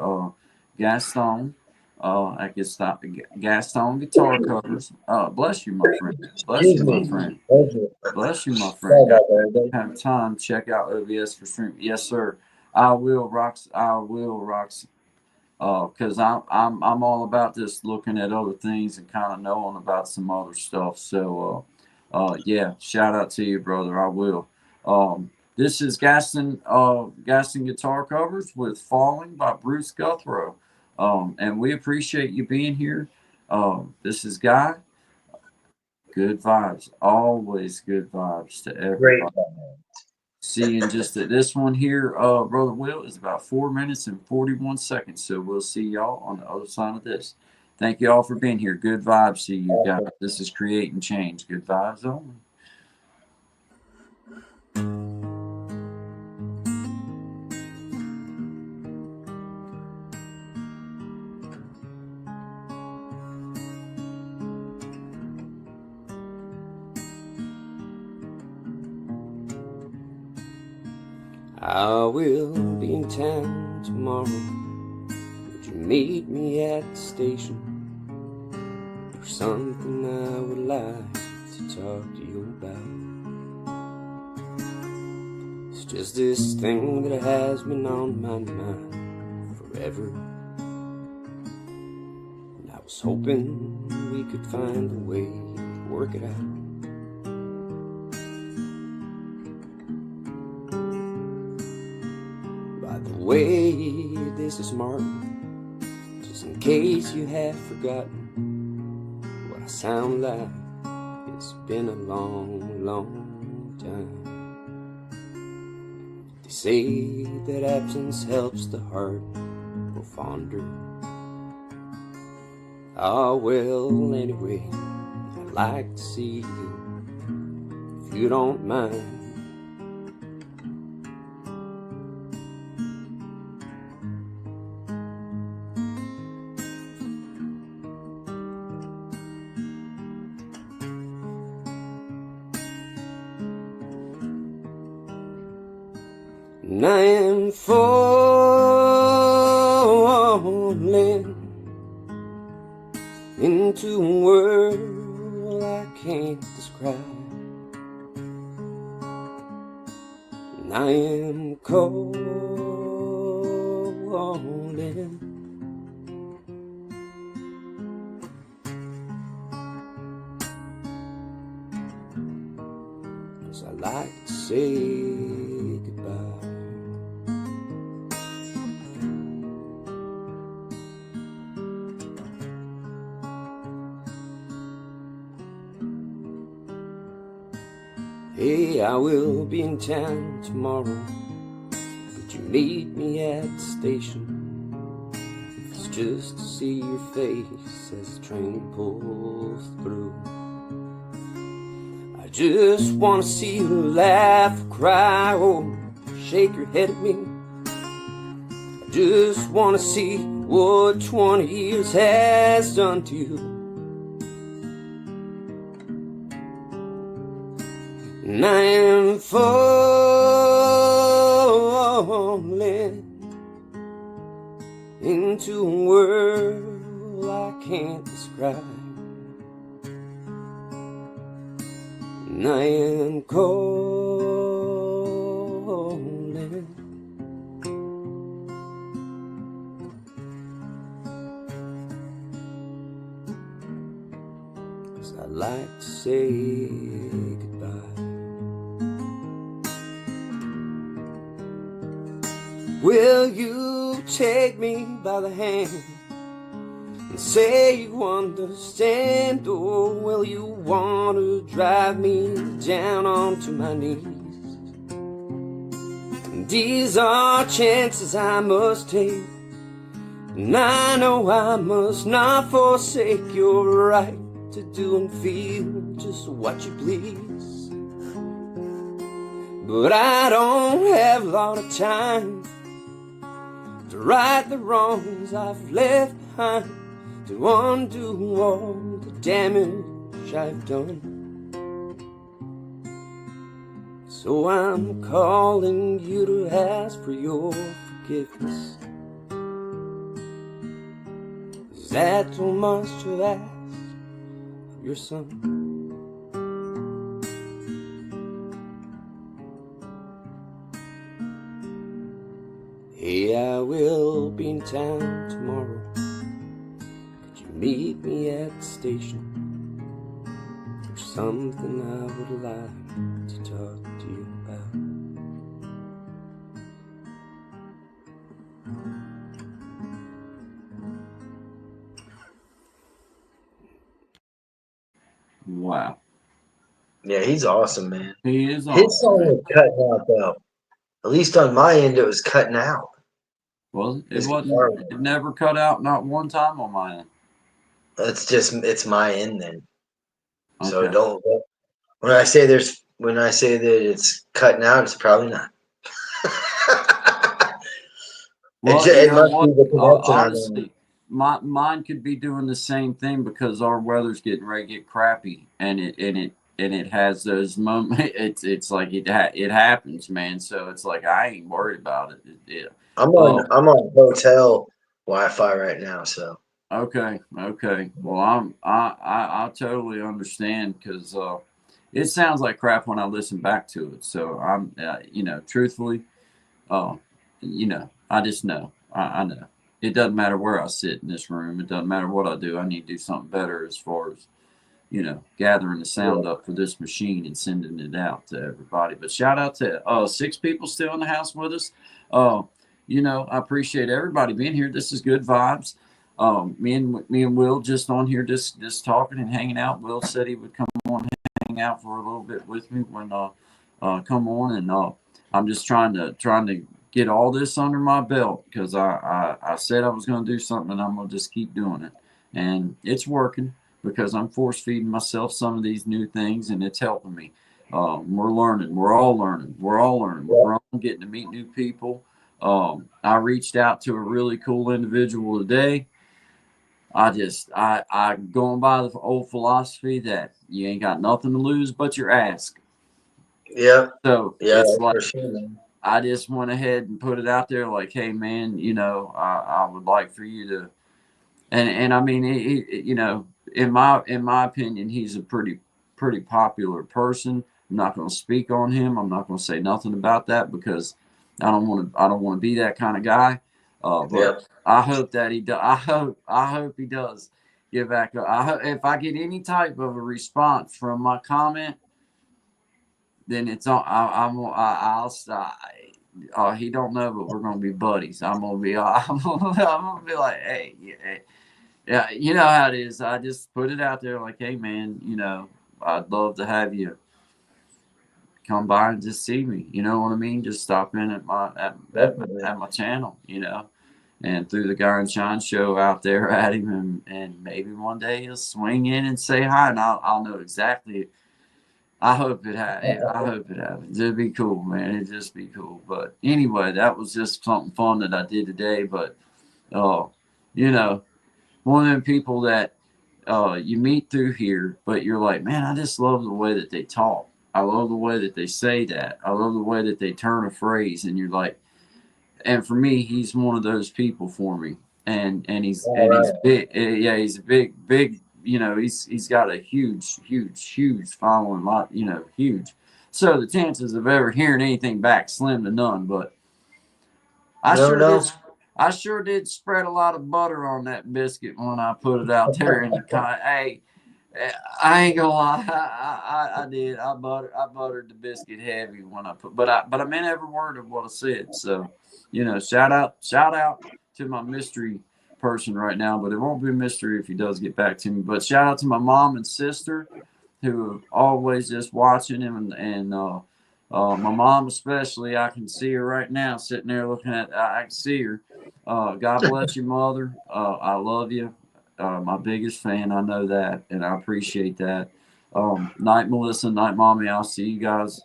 Gaston. I guess stop Gaston Guitar Covers. Bless you, my friend. Bless you, Excuse my me. friend. Thank you. Bless you, my Sorry friend. about that, everybody. Have time. Check out OBS for stream. Yes, sir. I will, rocks. I will, rocks. Because I'm all about just looking at other things and kind of knowing about some other stuff. So yeah, shout out to you, brother. I will. This is Gaston Guitar Covers with Falling by Bruce Guthrow. And we appreciate you being here. This is Guy. Good vibes. Always good vibes to Great. everybody. See, and just this one here, Brother Will, is about 4 minutes and 41 seconds. So we'll see y'all on the other side of this. Thank you all for being here. Good vibes to you guys. This is Create and Change. Good vibes only. I will be in town tomorrow. Would you meet me at the station? There's something I would like to talk to you about. It's just this thing that has been on my mind forever, and I was hoping we could find a way to work it out. The way this is marked, just in case you have forgotten what I sound like. It's been a long, long time. They say that absence helps the heart grow fonder. Ah, well, anyway, I'd like to see you, if you don't mind. 'And I am falling into a world I can't describe. and I am calling. 'Cause I like to say goodbye. Hey, I will be in town tomorrow. Could you meet me at the station? If it's just to see your face as the train pulls through. I just wanna see you laugh or cry or shake your head at me. I just wanna see what 20 years has done to you. And I am falling into a world I can't describe. And I am calling. 'Cause I like to say goodbye. Will you take me by the hand and say you understand? Or will you want to drive me down onto my knees? And these are chances I must take, and I know I must not forsake your right to do and feel just what you please. But I don't have a lot of time to right the wrongs I've left behind, to undo all the damage I've done. So I'm calling you to ask for your forgiveness. Is that too much to ask of your son? Hey, I will be in town tomorrow. Could you meet me at the station? There's something I would like to talk to you about. Wow. Yeah, he's awesome, man. He is His awesome. song was cutting out though. At least on my end, it was cutting out. Well, it His wasn't. guitar. It never cut out, not one time on my end. It's my end then. So Okay. don't. When I say that it's cutting out, it's probably not. Well, you It know must be what? the connection I'm in. Honestly, mine could be doing the same thing because our weather's getting ready to get crappy, and it has those moments. It's like it happens, man. So it's like I ain't worried about it. Uh, I'm on hotel Wi-Fi right now, so okay. Well, I totally understand because it sounds like crap when I listen back to it. So truthfully, uh, I just know. I know. It doesn't matter where I sit in this room. It doesn't matter what I do. I need to do something better as far as, gathering the sound yeah. up for this machine and sending it out to everybody. But shout out to 6 people still in the house with us. Uh, I appreciate everybody being here. This is good vibes. Me and Will just on here just talking and hanging out. Will said he would come on and hang out for a little bit with me when come on, and I'm just trying to get all this under my belt because I said I was going to do something and I'm going to just keep doing it, and it's working because I'm force feeding myself some of these new things and it's helping me. We're learning. We're all learning. We're all learning. We're all getting to meet new people. I reached out to a really cool individual today. I going by the old philosophy that you ain't got nothing to lose but your ask. Yeah, So yeah, it's that's like for sure, man. I just went ahead and put it out there like, hey man, I would like for you to, and I mean, in my opinion, he's a pretty popular person. not going to speak on him. I'm not going to say nothing about that because I don't want to be that kind of guy. But Yep. I hope that he does. I hope he does get back up. If I get any type of a response from my comment, then it's on. I'll stop. He don't know, but we're gonna be buddies. I'm gonna be. I'm gonna be like, hey, yeah, you know how it is. I just put it out there, like, hey, man, I'd love to have you come by and just see me. You know what I mean? Just stop in at my channel. And threw the Guy and Shine show out there at him, and maybe one day he'll swing in and say hi, and I'll know exactly. I hope it happens. It'd be cool, man. It'd just be cool. But anyway, that was just something fun that I did today. But, you know, one of them people that you meet through here, but you're like, man, I just love the way that they talk. I love the way that they say that. I love the way that they turn a phrase, and you're like, and for me, he's one of those people for me. He's big. Yeah, he's a big. He's got a huge following. Lot. Huge. So the chances of ever hearing anything back slim to none. But I sure did spread a lot of butter on that biscuit when I put it out there. And hey, I ain't gonna lie, I did. I buttered the biscuit heavy when I put, but I meant every word of what I said. So, shout out to my mystery person right now, but it won't be a mystery if he does get back to me. But shout out to my mom and sister who are always just watching him, and my mom especially. I can see her right now sitting there looking at. I can see her. God bless your mother. I love you. My biggest fan. I know that, and I appreciate that. Night, Melissa. Night, Mommy. I'll see you guys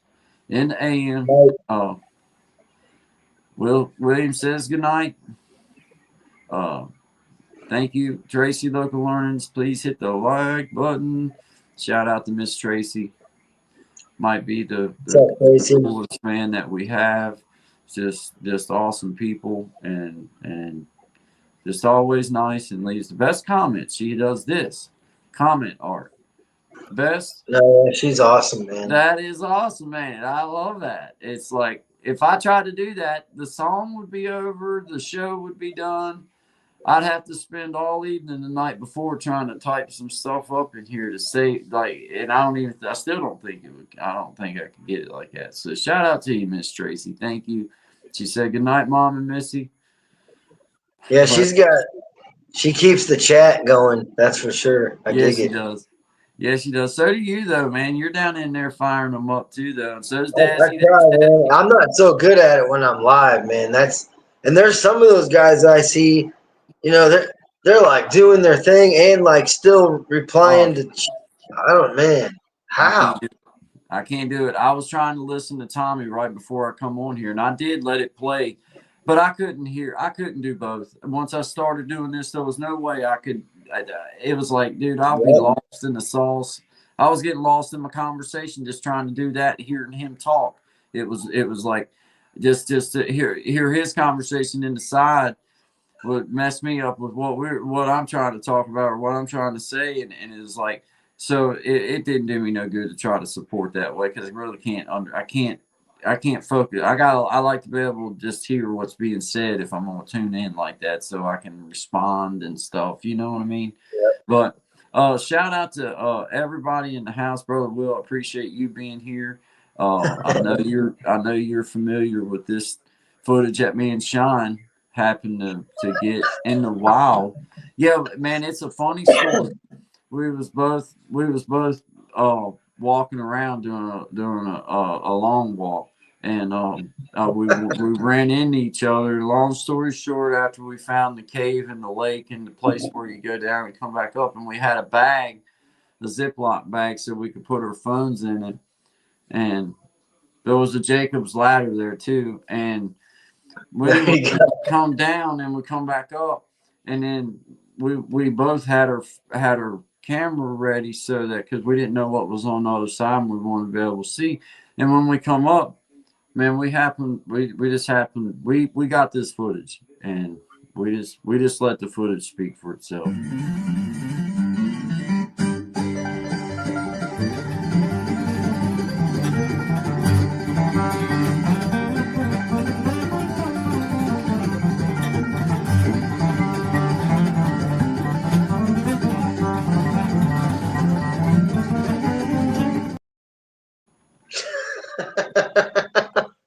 in the AM. William says good night. Thank you, Tracy. Local Learnings. Please hit the like button. Shout out to Miss Tracy. Might be the coolest fan that we have. Just awesome people, and just always nice, and leaves the best comments. She does this comment art. Best. No, she's awesome, man. That is awesome, man. I love that. It's like if I tried to do that, the song would be over, the show would be done. I'd have to spend all evening the night before trying to type some stuff up in here to say, and I still don't think it would. I don't think I could get it like that. So shout out to you, Miss Tracy. Thank you. She said good night, Mom and Missy. Yeah, she keeps the chat going. That's for sure. I dig it. She does. Yes, she does. So do you, though, man. You're down in there firing them up too, though. And so is Dazzy. I'm not so good at it when I'm live, man. And there's some of those guys I see. They're like doing their thing and like still replying to. Man, how? I can't do it. I was trying to listen to Tommy right before I come on here, and I did let it play, but I couldn't hear. I couldn't do both. Once I started doing this, there was no way I could. It was like, dude, I'll be lost in the sauce. I was getting lost in my conversation just trying to do that, hearing him talk. It was like just to hear his conversation in the side would mess me up with what I'm trying to talk about or what I'm trying to say, and it was like, so it didn't do me no good to try to support that way because I really can't I can't focus. I like to be able to just hear what's being said if I'm gonna tune in like that, so I can respond and stuff. You know what I mean? Yeah. But shout out to everybody in the house, Brother Will. I appreciate you being here. I know you're familiar with this footage that me and Shine happened to get in the wild. Yeah, man, it's a funny story. We was both walking around doing a long walk, and we ran into each other. Long story short, after we found the cave and the lake and the place where you go down and come back up, and we had a bag, a Ziploc bag, so we could put our phones in it, and there was a Jacob's ladder there too, and we come down and we come back up, and then we both had our camera ready so that because we didn't know what was on the other side and we wanted to be able to see. And when we come up, man, we got this footage, and we just let the footage speak for itself.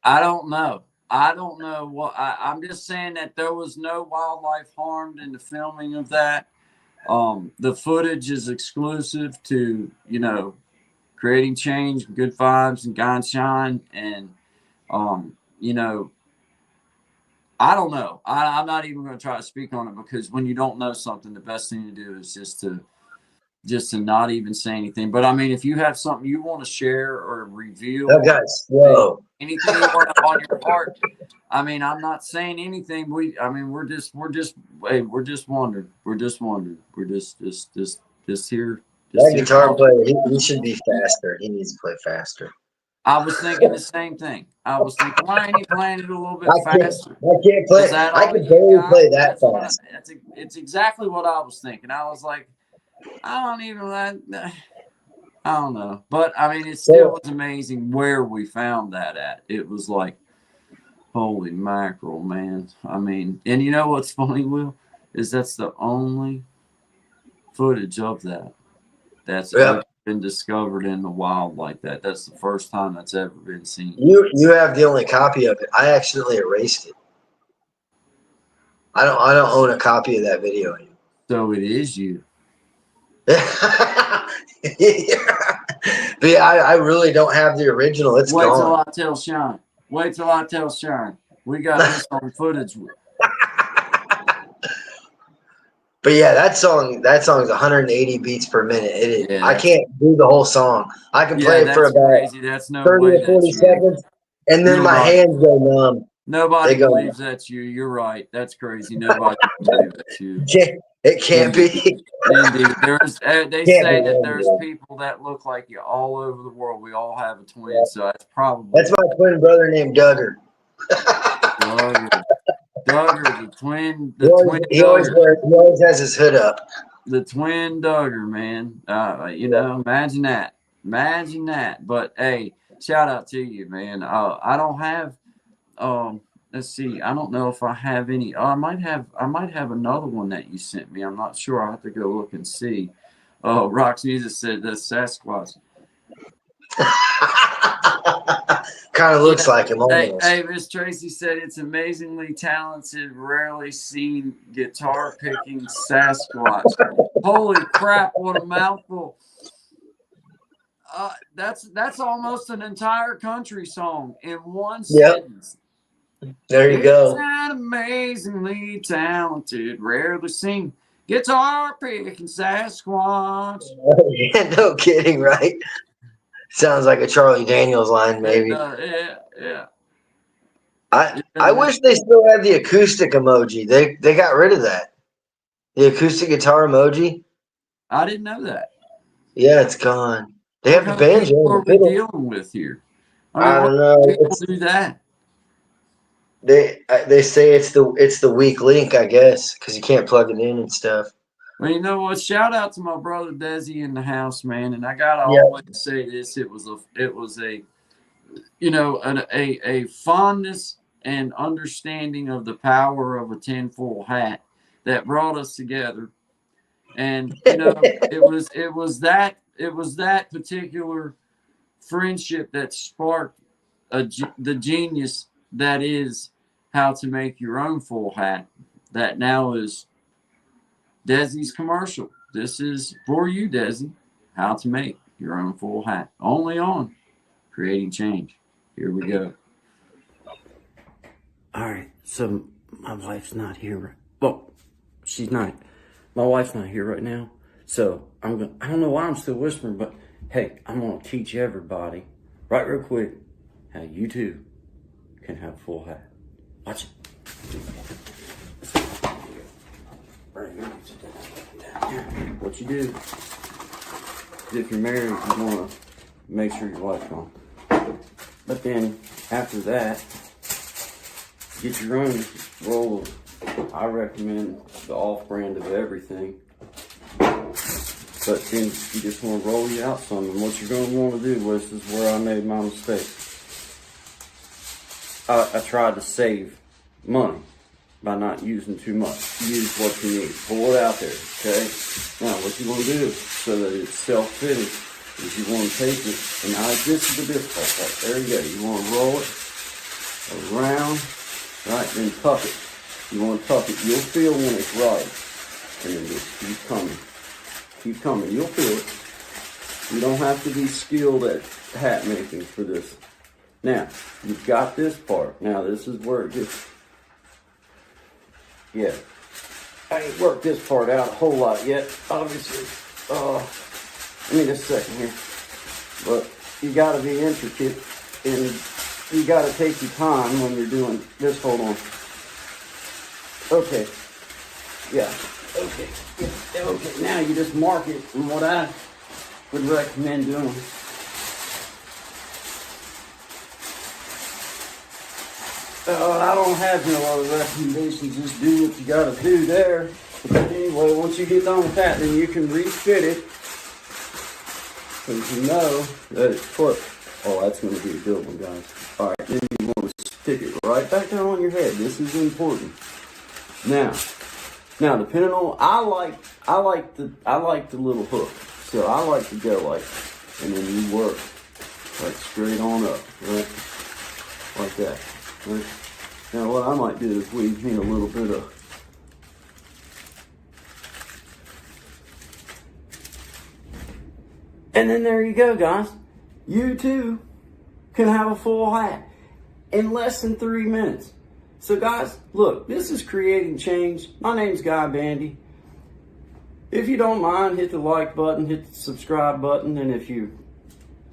I don't know. I don't know what I'm just saying that there was no wildlife harmed in the filming of that. The footage is exclusive to, creating change, good vibes, and God shine. And, you know, I don't know. I'm not even going to try to speak on it because when you don't know something, the best thing to do is just to not even say anything. But I mean, if you have something you want to share or reveal, That guy's slow. anything you want on your heart, I mean, I'm not saying anything. Hey, we're just wondering. We're just wondering. We're just here. That Just here. guitar player, he should be faster. He needs to play faster. I was thinking the same thing. I was thinking, why ain't he playing it a little bit faster? I can't play. Is that I all can you barely got? play that fast. It's exactly what I was thinking. I was like, I don't even I don't know. But I mean, it still was amazing where we found that at. It was like, holy mackerel, man. I mean, and you know what's funny, Will? Is that's the only footage of that's ever been discovered in the wild like that. That's the first time that's ever been seen. You have the only copy of it. I accidentally erased it. I don't own a copy of that video anymore. So it is you. Yeah. But yeah, I really don't have the original. It's Wait till gone. I tell Sean. Wait till I tell Sean. We got this on footage. But yeah, that song is 180 beats per minute. Yeah, I can't do the whole song. I can play it for that's about crazy. That's no 30 way or 40 that's you. seconds, and then my Nobody- hands go numb. Nobody They go, believes that's you. You're right. That's crazy. Nobody believes that's you. It can't be. Indeed. There's they Can't say be that wrong, there's dude. people that look like you all over the world. We all have a twin, so that's probably That's my twin brother named Duggar. Duggar. Duggar, the twin He Duggar. always has his hood up. The twin Duggar, man. Imagine that. Imagine that. But hey, shout out to you, man. I don't have let's see. I don't know if I have any. I might have another one that you sent me. I'm not sure. I'll have to go look and see. Oh, Rock's Music said the Sasquatch. Kind of looks like him almost. Hey, Miss Tracy said it's amazingly talented, rarely seen guitar picking Sasquatch. Holy crap! What a mouthful. That's almost an entire country song in one sentence. There you go. It's an amazingly talented, rarely seen guitar picking Sasquatch. Yeah, no kidding, right? Sounds like a Charlie Daniels line, maybe. Yeah. I wish they still had the acoustic emoji. They got rid of that. The acoustic guitar emoji. I didn't know that. Yeah, it's gone. They have the What kind of banjo. people are we dealing with here? I don't know. People do that. They say it's the weak link, I guess, because you can't plug it in and stuff. Well, you know what? Shout out to my brother Desi in the house, man. And I gotta always say this: it was a fondness and understanding of the power of a tinfoil hat that brought us together. And it was that particular friendship that sparked the genius that is how to make your own full hat. That now is Desi's commercial. This is for you, Desi. How to make your own full hat. Only on Creating Change. Here we go. All right. So my wife's not here. Well, she's not. My wife's not here right now. So I don't know why I'm still whispering, but hey, I'm going to teach everybody right real quick how you too can have a full hat. Watch it. What you do, if you're married, you want to make sure your wife's gone. But then after that, get your own roll of, I recommend the off-brand of everything. But then you just want to roll you out some. And what you're going to want to do, this is where I made my mistake. I tried to save money by not using too much. Use what you need. Pull it out there, okay? Now, what you want to do so that it's self-fitting is you want to take it, and now this is the difficult part. There you go. You want to roll it around, right, then tuck it. You want to tuck it. You'll feel when it's right. And then just keep coming. Keep coming. You'll feel it. You don't have to be skilled at hat making for this. Now, you've got this part. Now, this is where it gets, yeah. I ain't worked this part out a whole lot yet, obviously. Give me just a second here. But you got to be intricate, and you got to take your time when you're doing this. Hold on. Okay. Yeah. Okay. Yeah. Okay. Now you just mark it, and what I would recommend doing. I don't have a lot of recommendations. Just do what you got to do there. But anyway, once you get done with that, then you can refit it. Because you know that it's put. Oh, that's going to be a good one, guys. All right, then you want to stick it right back down on your head. This is important. Now, depending on, I like the little hook. So I like to go like, and then you work like straight on up, right? Like that. Right? Now what I might do is weave me a little bit of and then there you go, guys. You too can have a full hat in less than 3 minutes. So guys, look, this is Creating Change. My name's Guy Bandy. If you don't mind, hit the like button, hit the subscribe button, and if you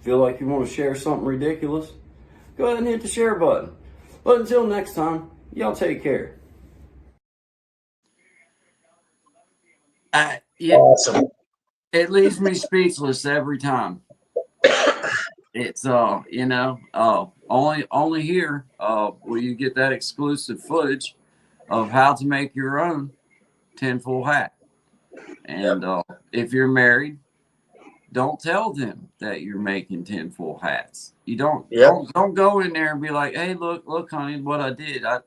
feel like you want to share something ridiculous, go ahead and hit the share button. But until next time, y'all take care. Yeah, Awesome. it leaves me speechless every time. It's only here will you get that exclusive footage of how to make your own tinfoil hat. And if you're married, don't tell them that you're making tinfoil hats. You don't go in there and be like, hey, look, honey, what I did. I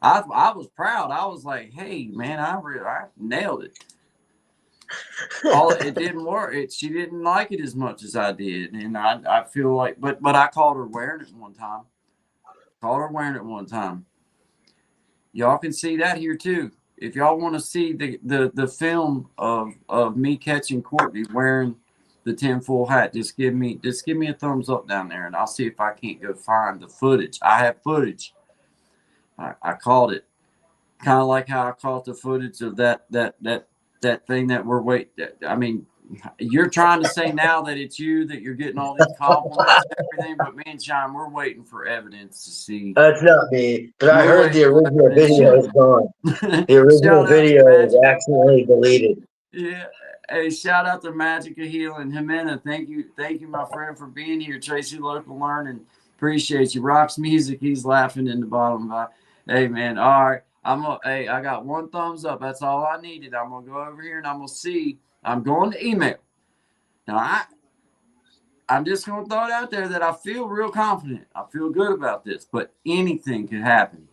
was proud. I was like, hey, man, I nailed it. It didn't work. She didn't like it as much as I did, and I feel like, but I caught her wearing it one time. Y'all can see that here too. If y'all want to see the film of me catching Courtney wearing the tinfoil hat, just give me a thumbs up down there, and I'll see if I can't go find the footage. I have footage. I caught it, kind of like how I caught the footage of that thing that we're waiting. I mean, you're trying to say now that it's you, that you're getting all these compliments and everything, but me and Sean, we're waiting for evidence to see. That's not me, but I heard the original video is gone. The original video is accidentally deleted. Yeah. Hey, shout out to Magic of Healing. Jimena, thank you, my friend, for being here. Tracy Local Learning, appreciate you. Rocks Music, he's laughing in the bottom. Hey, man, all right. I got one thumbs up. That's all I needed. I'm gonna go over here and I'm gonna see. I'm going to email. Now I'm just gonna throw it out there that I feel real confident. I feel good about this, but anything could happen.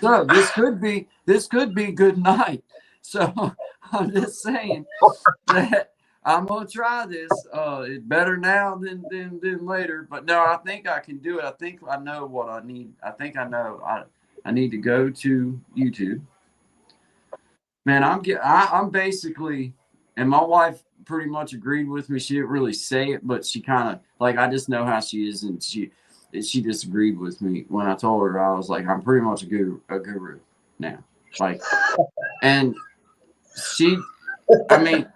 So this could be good night. So I'm just saying that I'm gonna try this. It's better now than later. But no, I think I can do it. I think I know what I need. I think I know. I need to go to YouTube. Man, I'm basically, and my wife pretty much agreed with me. She didn't really say it, but she kind of like, I just know how she is, and she disagreed with me when I told her. I was like, I'm pretty much a guru now. Like, and she, I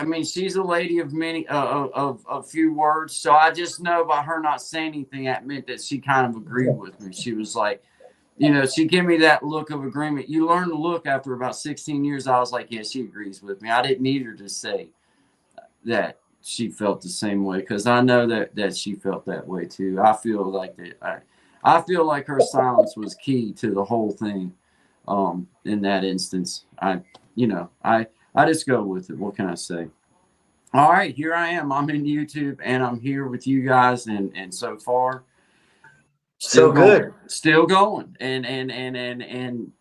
mean, she's a lady of many of few words. So I just know by her not saying anything, that meant that she kind of agreed with me. She was like, she gave me that look of agreement. You learn to look after about 16 years. I was like, yeah, she agrees with me. I didn't need her to say that she felt the same way, because I know that she felt that way too. I feel like that. I feel like her silence was key to the whole thing. In that instance, I just go with it. What can I say? All right, here I am. I'm in YouTube, and I'm here with you guys, and so far, still going, and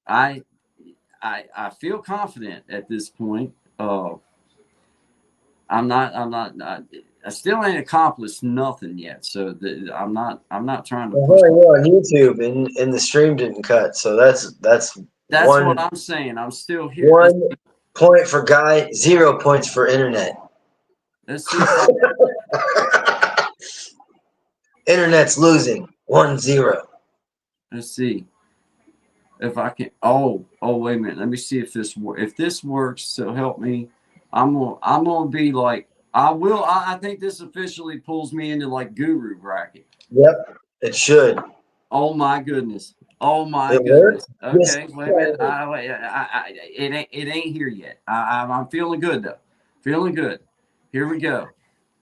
I feel confident at this point. I'm not I still ain't accomplished nothing yet. So I'm not trying to Well, push. here you on YouTube, and the stream didn't cut, so that's That's what one I'm saying. I'm still here. 1 point for Guy, 0 points for internet. Let's see if I Internet's losing 1-0. let's see if I can. Oh, wait a minute. Let me see if this works. So help me. I'm gonna be like I will. I think this officially pulls me into like guru bracket. Yep, it should. Oh my goodness. Oh my It goodness. worked. Yes. Okay, wait a minute. It ain't here yet. I'm feeling good though. Feeling good. Here we go.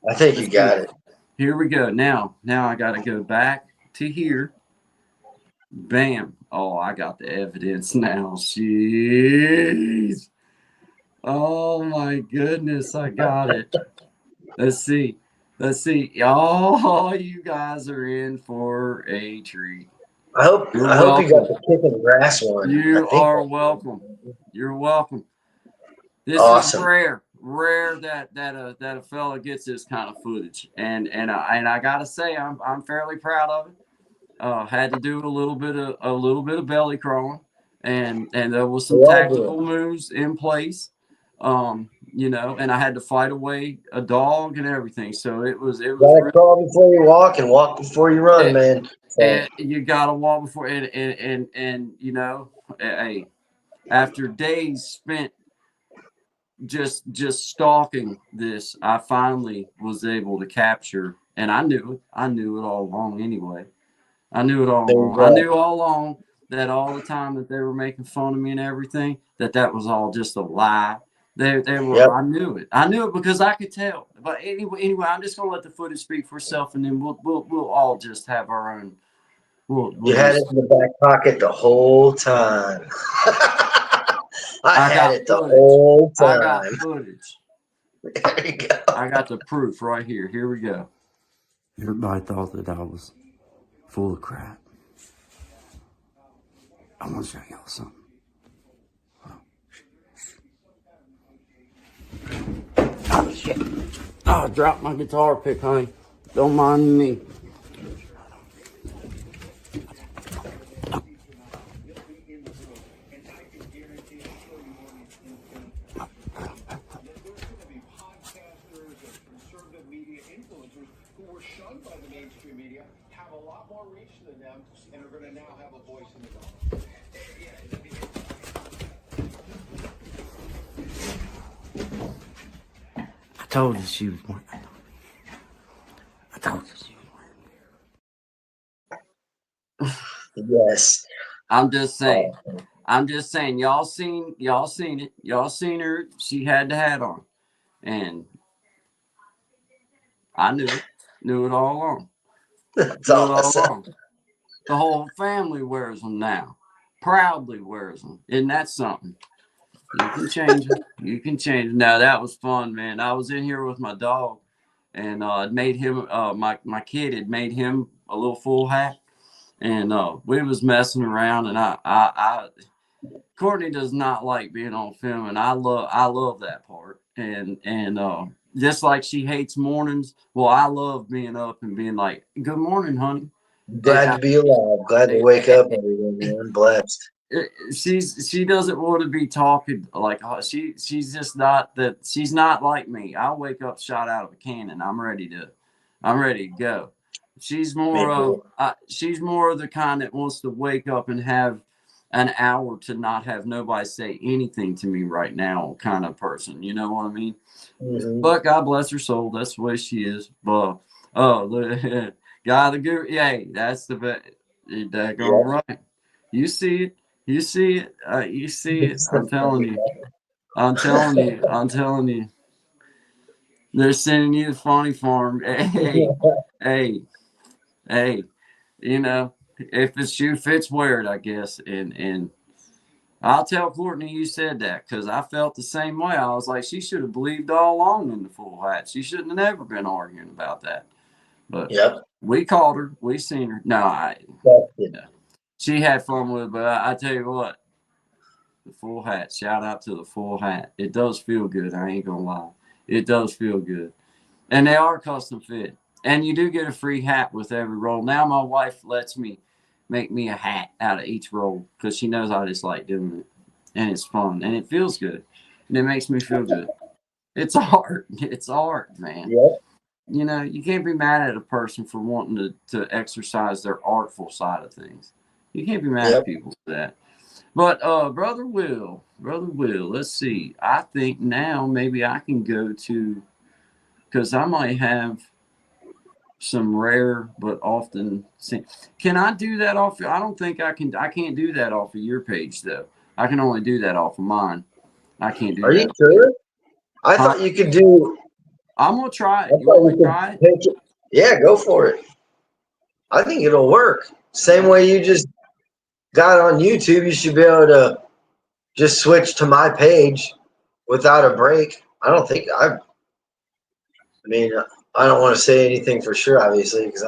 I think you Let's see. got it. Here we go. Now I got to go back to here. Bam. Oh, I got the evidence now. Jeez. Oh my goodness, I got it. Let's see. Let's see. Oh, you guys are in for a treat. You're I hope you got welcome. the kick and grass one. I You think are that's welcome. You're welcome. This is awesome. rare that a fella gets this kind of footage, and I gotta say I'm fairly proud of it. Had to do a little bit of belly crawling, and there was some We all do tactical it. moves in place. And I had to fight away a dog and everything. So it was Gotta really. crawl before you walk and walk before you run, man. So, And you gotta walk before and hey, after days spent just stalking this, I finally was able to capture, and I knew it all along anyway. I knew it all there you along. I go. knew all along that all the time that they were making fun of me and everything, that was all just a lie. They were. Yep. I knew it because I could tell. But anyway, I'm just gonna let the footage speak for itself, and then we'll all just have our own. You We'll had it just. in the back pocket the whole time. I I had got it the footage. whole I got time. footage. There you go. I got the proof right here. Here we go. Everybody thought that I was full of crap. I want to show y'all something. Oh, shit. Oh, I dropped my guitar pick, honey. Don't mind me. I told you she was one. I told you she was one. Yes. I'm just saying. Awesome. I'm just saying. Y'all seen it. Y'all seen her. She had the hat on, and I knew it. Knew it all along. That's Knew it all awesome. along. The whole family wears them now. Proudly wears them. Isn't that something? You can change it. You can change it. Now that was fun, man. I was in here with my dog, and it made him. My kid had made him a little full hat, and we was messing around, and I Courtney does not like being on film, and I love that part, and just like she hates mornings. Well, I love being up and being like, "Good morning, honey." Glad to be alive. Glad to wake And up, everyone, man. Blessed. she doesn't want to be talking like she's just not that she's not like me. I wake up shot out of a cannon. I'm ready to go. Me too. She's more of the kind that wants to wake up and have an hour to not have nobody say anything to me right now kind of person. You know what I mean? Hmm. But God bless her soul. That's the way she is. But God the guru, yeah, that's the best. Daggone Yep. right. You see it. You see it. You see it. I'm telling you. I'm telling you. I'm telling you. They're sending you the funny farm. Hey, hey, hey. You know, if the shoe fits, wear it. I guess. And I'll tell Courtney you said that because I felt the same way. I was like, she should have believed all along in the full hat. She shouldn't have never been arguing about that. But Yep. we called her. We seen her. No, Busted. she had fun with it. But I tell you what. The full hat. Shout out to the full hat. It does feel good. I ain't gonna lie. It does feel good. And they are custom fit. And you do get a free hat with every roll. Now my wife lets me make me a hat out of each roll because she knows I just like doing it. And it's fun and it feels good. And it makes me feel good. It's art. It's art, man. Yep. You know, you can't be mad at a person for wanting to exercise their artful side of things. You can't be mad at Yep. people for that. But brother Will, let's see. I think now maybe I can go to because I might have some rare but often seen. Can I do that off? I don't think I can. I can't do that off of your page though. I can only do that off of mine. I can't do Are you that. sure? I Huh? thought you could do. I'm gonna try I it. You thought want you me to could try it? take it. Yeah, go for it. I think it'll work. Same Oh, way you just got on YouTube, you should be able to just switch to my page without a break. I don't think I. I mean, I don't want to say anything for sure, obviously, because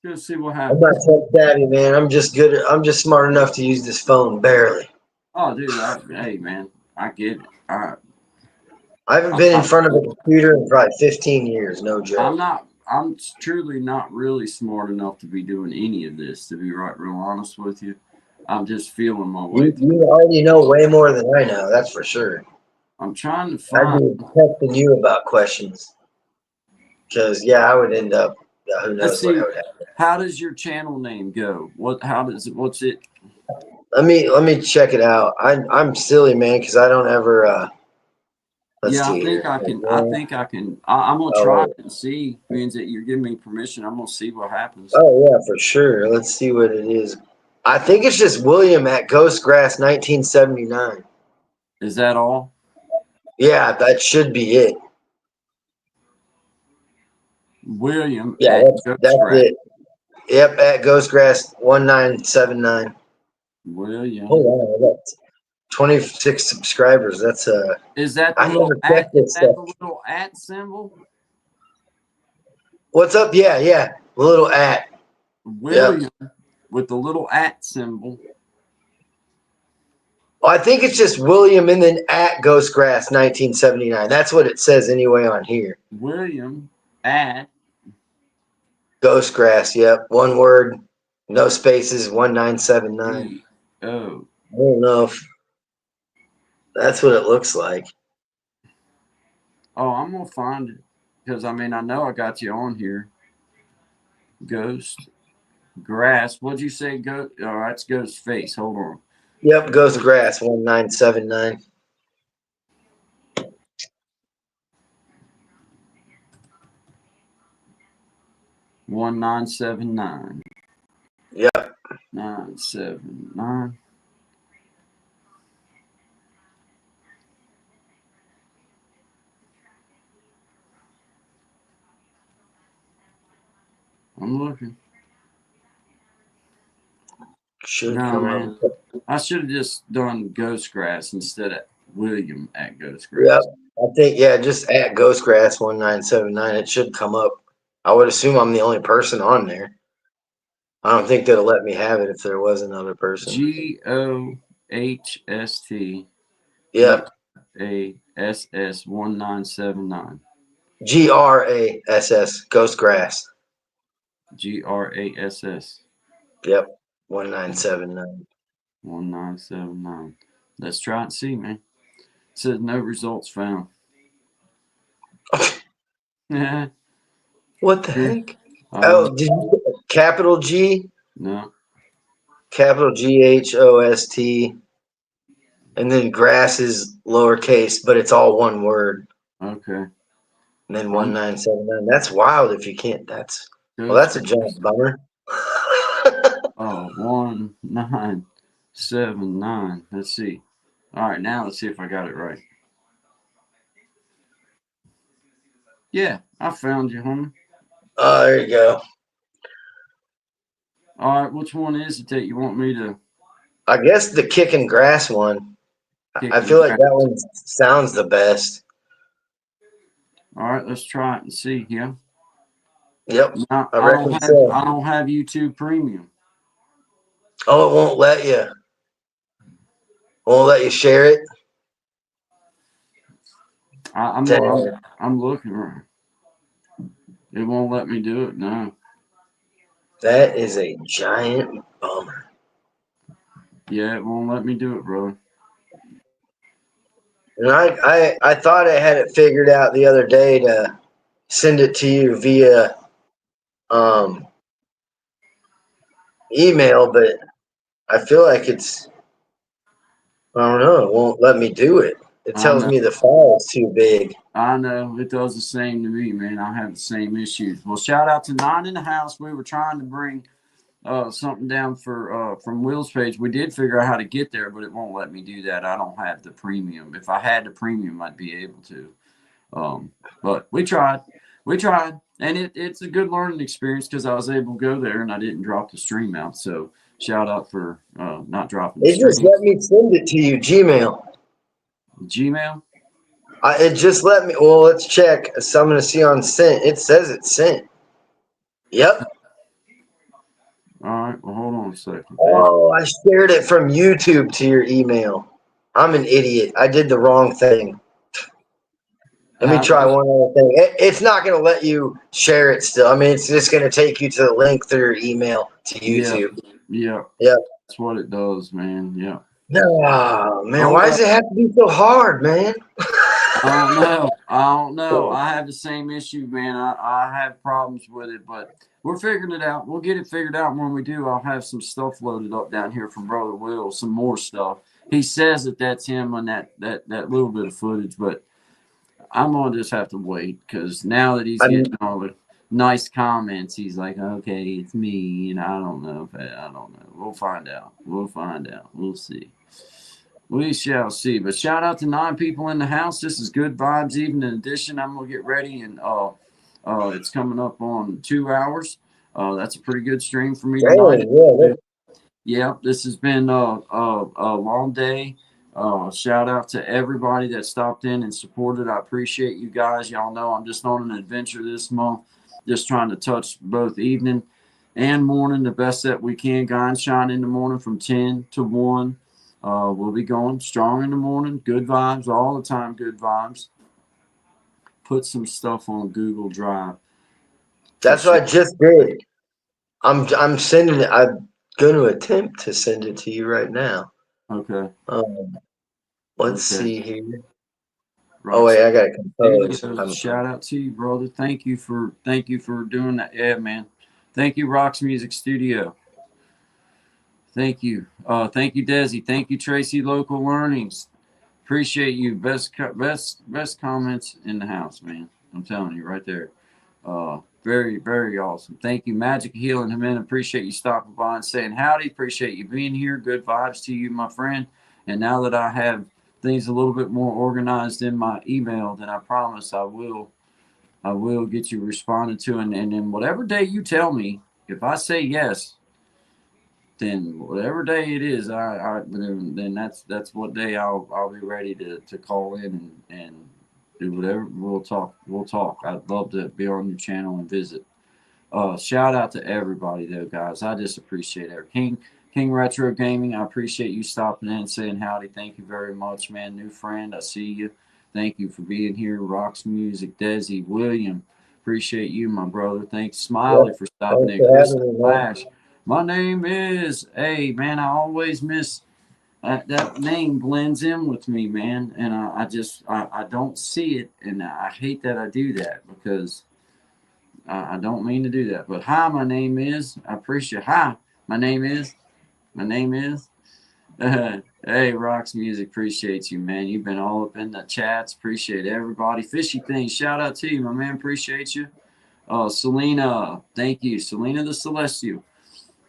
let's see what I'm not happens. tech savvy, man. I'm just good. I'm just smart enough to use this phone barely. Oh, dude. Hey, man. I get it. All right. I haven't I'm been in not. front of a computer in probably 15 years. No I'm joke. not. I'm truly not really smart enough to be doing any of this. To be right, real honest with you, I'm just feeling my way through. You already know way more than I know. That's for sure. I'm trying to I'd find. be texting you about questions because yeah, I would end up. Who Let's knows what see. would happen. How does your channel name go? What? How does it? What's it? Let me check it out. I'm silly, man, because I don't ever. Let's Yeah, I see think here. I can. I think I can. I'm gonna Oh, try wait. it and see. Means that you're giving me permission. I'm gonna see what happens. Oh yeah, for sure. Let's see what it is. I think it's just William at Ghostgrass 1979. Is that all? Yeah, that should be it. William Yeah, at that's Ghostgrass. it. Yep, at Ghostgrass 1979. Hold William. on, I got 26 subscribers. That's Is that the I little never at? checked Is this that stuff. the little at symbol? What's up? Yeah, yeah. A little at. Yep. William with the little at symbol. Well, I think it's just William and then at Ghostgrass 1979. That's what it says anyway on here. William at Ghostgrass. Yep. One word, no spaces. 1979. G-O. I don't know if that's what it looks like. Oh, I'm gonna find it because I mean I know I got you on here. Ghost grass. What'd you say? Oh, that's ghost face. Hold on. Yep. Ghostgrass 1979. 1979. Yep. 979. I'm looking. Should No, come man. up. I should have just done ghost grass instead of William at ghost Yep. grass. I think, yeah, just at Ghostgrass 1979. It should come up. I would assume I'm the only person on there. I don't think they'll let me have it if there was another person. G-O-H-S-T Yep. G-A-S-S 1979. Grass. Ghostgrass. Grass. Yep. 1979. 1979. Let's try and see, man. It says no results found. Yeah. What the heck? Uh, Oh, did you capital G, no. capital Ghost, and then grass is lowercase, but it's all one word. Okay. And then I'm 1979. That's wild if you can't. That's ghost. a giant bummer. Oh, 1979. Let's see. All right, now let's see if I got it right. Yeah, I found you, homie. Oh, there you go. All right, which one is it that you want me to I guess the kicking grass one. kick I and feel like grab? that one sounds the best. All right, let's try it and see. Yeah. Yep, Now, I reckon so. I don't have YouTube Premium. Oh, it won't let you. Won't let you share it. I'm Dang. I'm looking. Right. It won't let me do it. No. That is a giant bummer. Yeah, it won't let me do it, brother. And I thought I had it figured out the other day to send it to you via um, email, but I feel like I don't know, it won't let me do it. It I tells know. me the file is too big. I know. It does the same to me, man. I have the same issues. Well, shout out to Nine in the House. We were trying to bring something down for from Will's page. We did figure out how to get there, but it won't let me do that. I don't have the premium. If I had the premium, I'd be able to. Um, but we tried. We tried. And it's a good learning experience because I was able to go there and I didn't drop the stream out. So shout out for not dropping the It just stream. let me send it to you, Gmail. Gmail. It just let me. Well, let's check. So I'm going to see on sent. It says it's sent. Yep. All right. Well, hold on a second. Oh, I shared it from YouTube to your email. I'm an idiot. I did the wrong thing. Let me try one other thing. It's not going to let you share it still. I mean, it's just going to take you to the link through your email to Yeah. YouTube. Yeah. Yeah. That's what it does, man. Yeah. Oh, man. Oh Why well. does it have to be so hard, man? I don't know. I don't know. I have the same issue, man. I have problems with it, but we're figuring it out. We'll get it figured out. When we do, I'll have some stuff loaded up down here from Brother Will, some more stuff. He says that that's him on that little bit of footage, but I'm gonna just have to wait because now that he's I'm, getting all the nice comments, he's like, okay, it's me, and I don't know. I don't know. We'll find out. We'll find out. We'll see. We shall see. But shout out to 9 people in the house. This is good vibes. Even in addition, I'm gonna get ready and it's coming up on 2 hours. That's a pretty good stream for me tonight. dang, yeah. Yeah, this has been a long day. Shout out to everybody that stopped in and supported. I appreciate you guys. Y'all know I'm just on an adventure this month, just trying to touch both evening and morning the best that we can. Guys, shine in the morning from 10 to 1. We'll be going strong in the morning. Good vibes all the time. Good vibes. Put some stuff on Google Drive to That's what share. I just did. I'm sending it. I'm going to attempt to send it to you right now. Okay. Um, let's Okay. see here. Oh Roxy. wait, I gotta compose. Shout out to you, brother. Thank you for doing that. Yeah, man. Thank you, Rocks Music Studio. Thank you. Thank you, Desi. Thank you, Tracy. Local Learnings. Appreciate you. Best comments in the house, man. I'm telling you right there. Very, very awesome. Thank you, Magic Healing Him. Appreciate you stopping by and saying howdy. Appreciate you being here. Good vibes to you, my friend. And now that I have things a little bit more organized in my email, then I promise I will get you responded to. And then whatever day you tell me, if I say yes, then whatever day it is, then that's what day I'll be ready to call in and do whatever. We'll talk. I'd love to be on your channel and visit. Shout out to everybody though, guys. I just appreciate it. King Retro Gaming, I appreciate you stopping in and saying howdy. Thank you very much, man. New friend, I see you. Thank you for being here. Rocks Music, Desi, William, appreciate you, my brother. Thanks, Smiley, Yep. for stopping Thanks in. for Chris having me, man. Flash. My name is. Hey, man, I always miss that name blends in with me, man, and I don't see it, and I hate that I do that because I don't mean to do that. But hi, my name is. I appreciate. Hi, my name is. My name is. Hey, Rocks Music, appreciate you, man. You've been all up in the chats. Appreciate everybody. Fishy things, shout out to you, my man. Appreciate you. Selena, thank you. Selena the Celestial,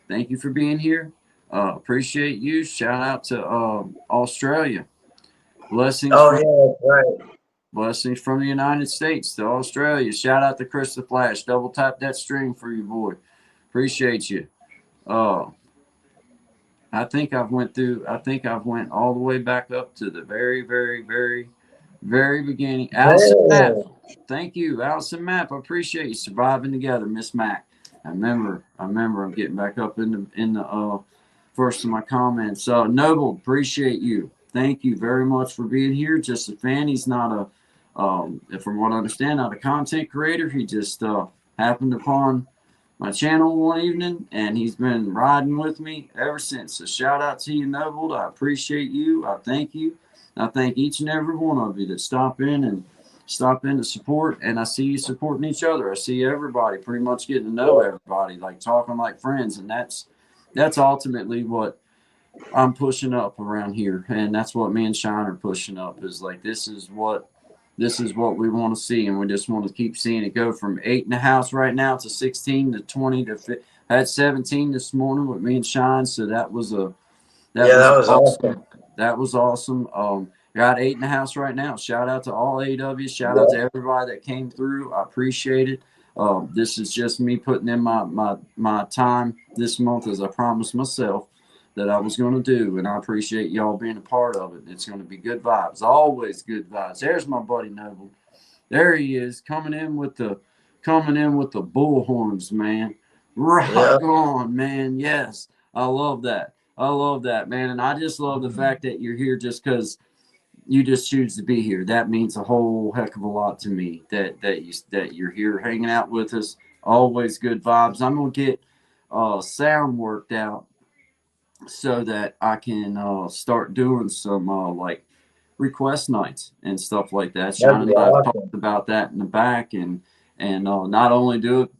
thank you for being here. Appreciate you. Shout out to Australia. Blessings Oh from yeah, that's right. Blessings from the United States to Australia. Shout out to Chris the Flash. Double tap that string for you, boy. Appreciate you. Uh, I think I've went through. I think I've went all the way back up to the very, very, very, very beginning. Allison Mapp, Man, thank you, Allison Mapp. I appreciate you surviving together, Miss Mac. I remember. I'm getting back up in the first of my comments. Noble, appreciate you. Thank you very much for being here. Just a fan. He's not from what I understand, not a content creator. He just happened upon my channel one evening, and he's been riding with me ever since. So shout out to you, Noble. I appreciate you. I thank you. I thank each and every one of you that stop in to support, and I see you supporting each other. I see everybody pretty much getting to know everybody, like talking like friends, and that's ultimately what I'm pushing up around here, and that's what me and Shine are pushing up. Is like this is what we want to see, and we just want to keep seeing it go from 8 in the house right now to 16 to 20 to 50. I had 17 this morning with me and Shine, so that Yeah, was that was awesome. awesome. That was awesome. Got 8 in the house right now. Shout out to all 8 of you. Shout out to Yeah, everybody that came through. I appreciate it. This is just me putting in my time this month, as I promised myself that I was going to do, and I appreciate y'all being a part of it. It's going to be good vibes, always good vibes. There's my buddy Noble. There he is, coming in with the bull horns, man. yeah, Rock on, man. Yes, I love that. I love that, man. And I just love the fact that you're here just because you just choose to be here. That means a whole heck of a lot to me. That you're here hanging out with us. Always good vibes. I'm gonna get sound worked out so that I can start doing some like request nights and stuff like that. that'd Sean be and I have talked awesome. about that in the back, and not only do it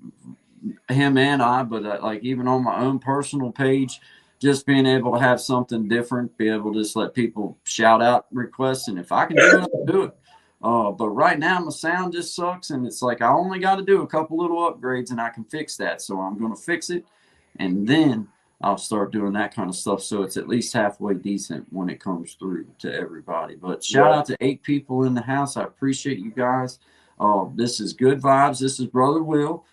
him and I, but like even on my own personal page, just being able to have something different, be able to just let people shout out requests, and if I can do it, I'll do it. But right now my sound just sucks, and it's like I only got to do a couple little upgrades, and I can fix that. So I'm going to fix it, and then I'll start doing that kind of stuff. So it's at least halfway decent when it comes through to everybody. But shout Yeah, out to 8 people in the house. I appreciate you guys. This is good vibes. This is Brother Will.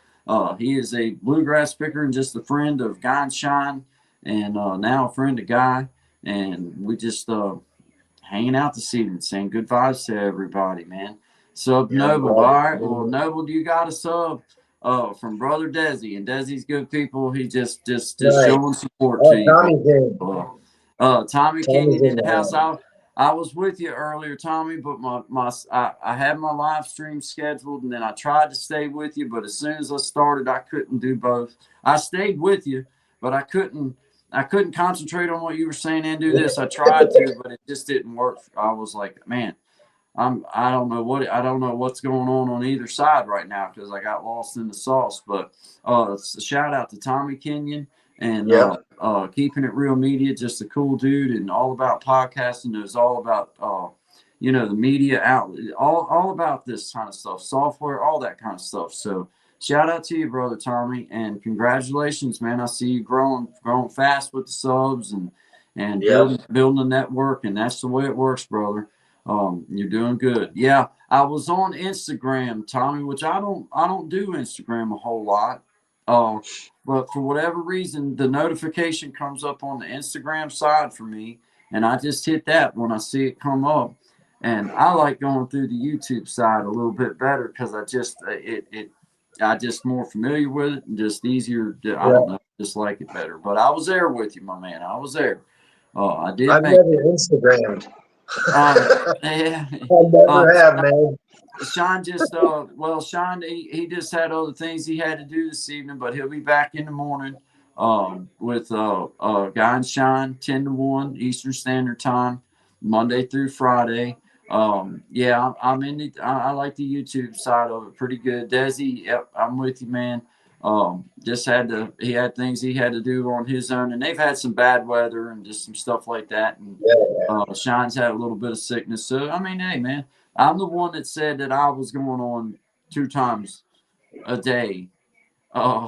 He is a bluegrass picker and just a friend of Guy and Shine, and now a friend of Guy. And we just hanging out this evening, saying good vibes to everybody, man. Sub yeah, I'm Noble. All glad right. Well, to Noble, you got a sub from Brother Desi, and Desi's good people. He just Nice. showing support to Oh, you. Tommy's in. Tommy Tommy's Kenyon in in the house. the I was with you earlier, Tommy, but I had my live stream scheduled, and then I tried to stay with you, but as soon as I started, I couldn't do both. I stayed with you, but I couldn't concentrate on what you were saying and do this. I tried to, but it just didn't work. I was like, man, I don't know what's going on either side right now because I got lost in the sauce. But it's a shout out to Tommy Kenyon and Yep, keeping it real media, just a cool dude and all about podcasting. It was all about the media outlet, all about this kind of stuff, software, all that kind of stuff. So shout out to you, brother Tommy, and congratulations, man. I see you growing fast with the subs and yep. building a network, and that's the way it works, brother. You're doing good. Yeah, I was on Instagram, Tommy, which I don't do Instagram a whole lot. Uh, but for whatever reason, the notification comes up on the Instagram side for me, and I just hit that when I see it come up. And I like going through the YouTube side a little bit better because I just more familiar with it and just easier. I Yeah. don't know, just like it better. But I was there with you, my man. I was there. I did I've make never Instagrammed. uh, I yeah, uh, never have, man. Sean just Sean he just had other things he had to do this evening, but he'll be back in the morning with Guy and Sean 10 to 1 Eastern Standard Time, Monday through Friday. Yeah, I'm in I like the YouTube side of it pretty good. Desi, yep, I'm with you, man. Just he had things he had to do on his own, and they've had some bad weather and just some stuff like that. And Yeah, Sean's had a little bit of sickness. So I mean, hey, man, I'm the one that said that I was going on 2 times a day. Uh,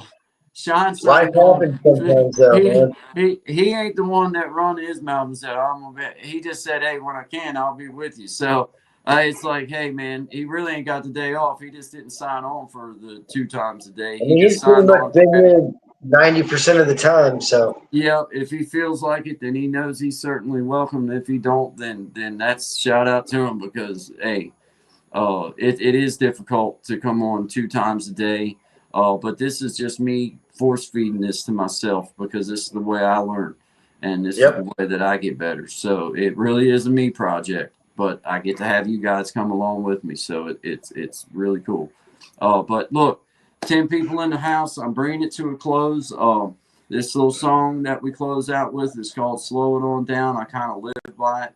Sean's not life going. happens sometimes, though, He man. he ain't the one that run his mouth and said I'm gonna be. He just said, hey, when I can, I'll be with you. So it's like, hey, man, he really ain't got the day off. He just didn't sign on for the 2 times a day. I He mean, just he's pretty signed much on. been here 90% of the time, so Yeah, if he feels like it, then he knows he's certainly welcome. If he don't, then that's shout out to him because hey, it is difficult to come on 2 times a day. But this is just me force feeding this to myself because this is the way I learn, and this is the yep, way that I get better. So it really is a me project, but I get to have you guys come along with me, so it's really cool. But look, 10 people in the house. I'm bringing it to a close. This little song that we close out with is called Slow It On Down. I kind of live by it.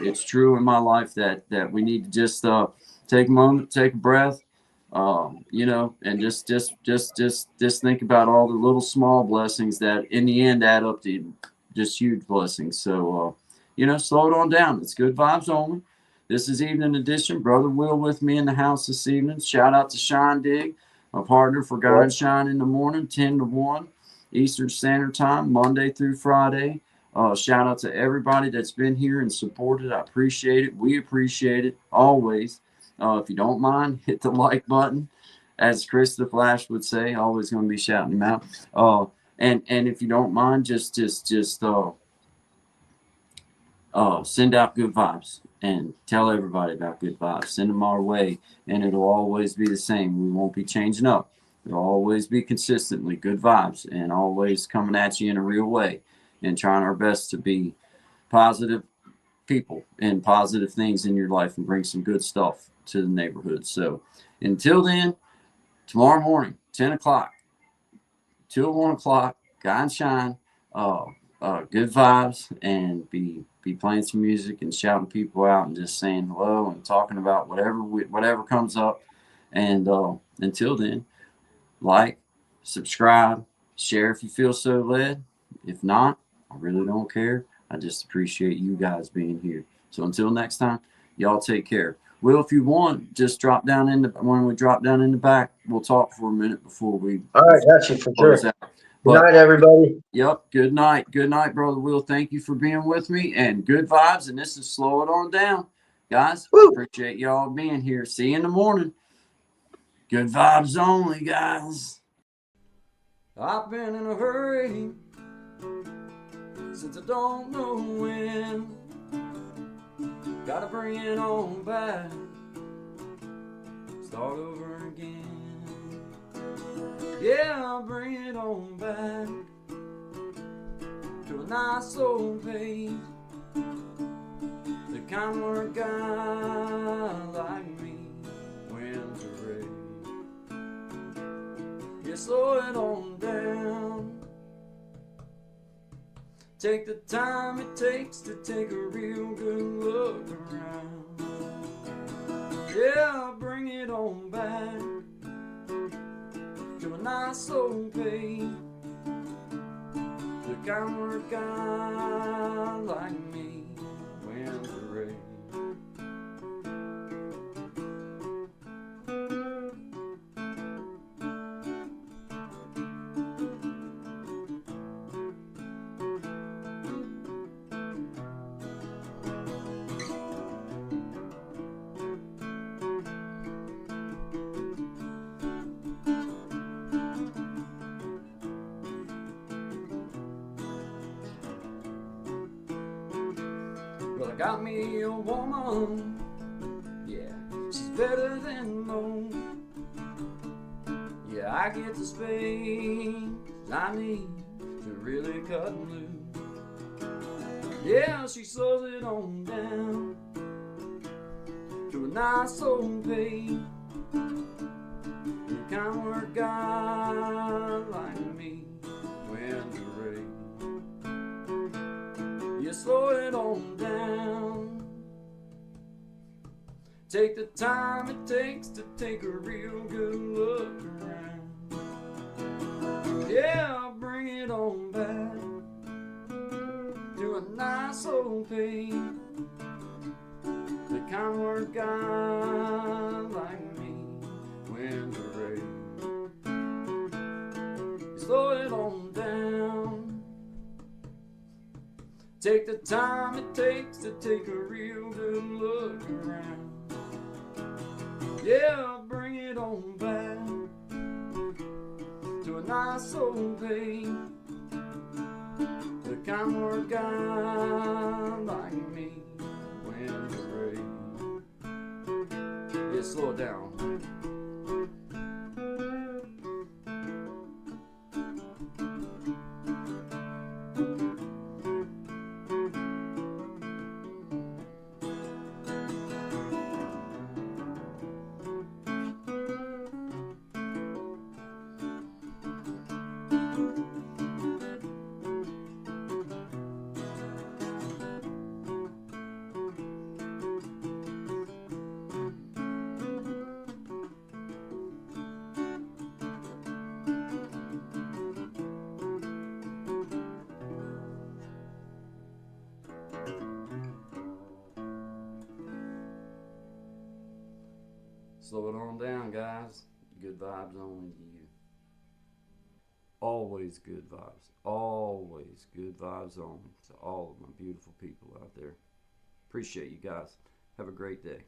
It's true in my life that we need to just take a moment, take a breath, and just think about all the little small blessings that in the end add up to just huge blessings. So, slow it on down. It's good vibes only. This is Evening Edition. Brother Will with me in the house this evening. Shout out to Shine Dig, a partner for Guy and Shine in the morning, 10 to 1 Eastern Standard Time, Monday through Friday. Shout out to everybody that's been here and supported. I appreciate it. We appreciate it always. If you don't mind, hit the like button. As Chris the Flash would say, always going to be shouting him out. And if you don't mind, just send out good vibes and tell everybody about good vibes. Send them our way, and it'll always be the same. We won't be changing up. It'll always be consistently good vibes and always coming at you in a real way and trying our best to be positive people and positive things in your life and bring some good stuff to the neighborhood. So until then, tomorrow morning, 10 o'clock till 1 o'clock, Guy and Shine, good vibes, and be playing some music and shouting people out and just saying hello and talking about whatever comes up. And until then, like, subscribe, share if you feel so led. If not, I really don't care. I just appreciate you guys being here. So until next time, y'all take care. Will, if you want, just when we drop down in the back, we'll talk for a minute before we All right, got you for close sure. out. Good night, everybody. Yep. Good night. Good night, Brother Will. Thank you for being with me, and good vibes. And this is Slow It On Down. Guys, Woo. appreciate y'all being here. See you in the morning. Good vibes only, guys. I've been in a hurry since I don't know when. Gotta bring it on back. Start over again. Yeah, I'll bring it on back to a nice slow pace. The kind where a guy like me wins a race. Yeah, slow it on down. Take the time it takes to take a real good look around. Yeah, I'll bring it on back to a nice slow pace. The kind where a guy like me wins the race. Well, I got me a woman, yeah, she's better than most. Yeah, I get the space I need to really cut loose. Yeah, she slows it on down to a nice slow pace. The kind where a guy like me wins the race. You slow it on down. Take the time it takes to take a real good look around. Yeah, I'll bring it on back to a nice old pace. The kind where a guy like me wins the race. You slow it on down. Take the time it takes to take a real good look around. Yeah, I'll bring it on back to a nice old pace. The kind where a guy like me wins the race. Yeah, slow it down. Slow it on down, guys. Good vibes only to you. Always good vibes. Always good vibes only to all of my beautiful people out there. Appreciate you guys. Have a great day.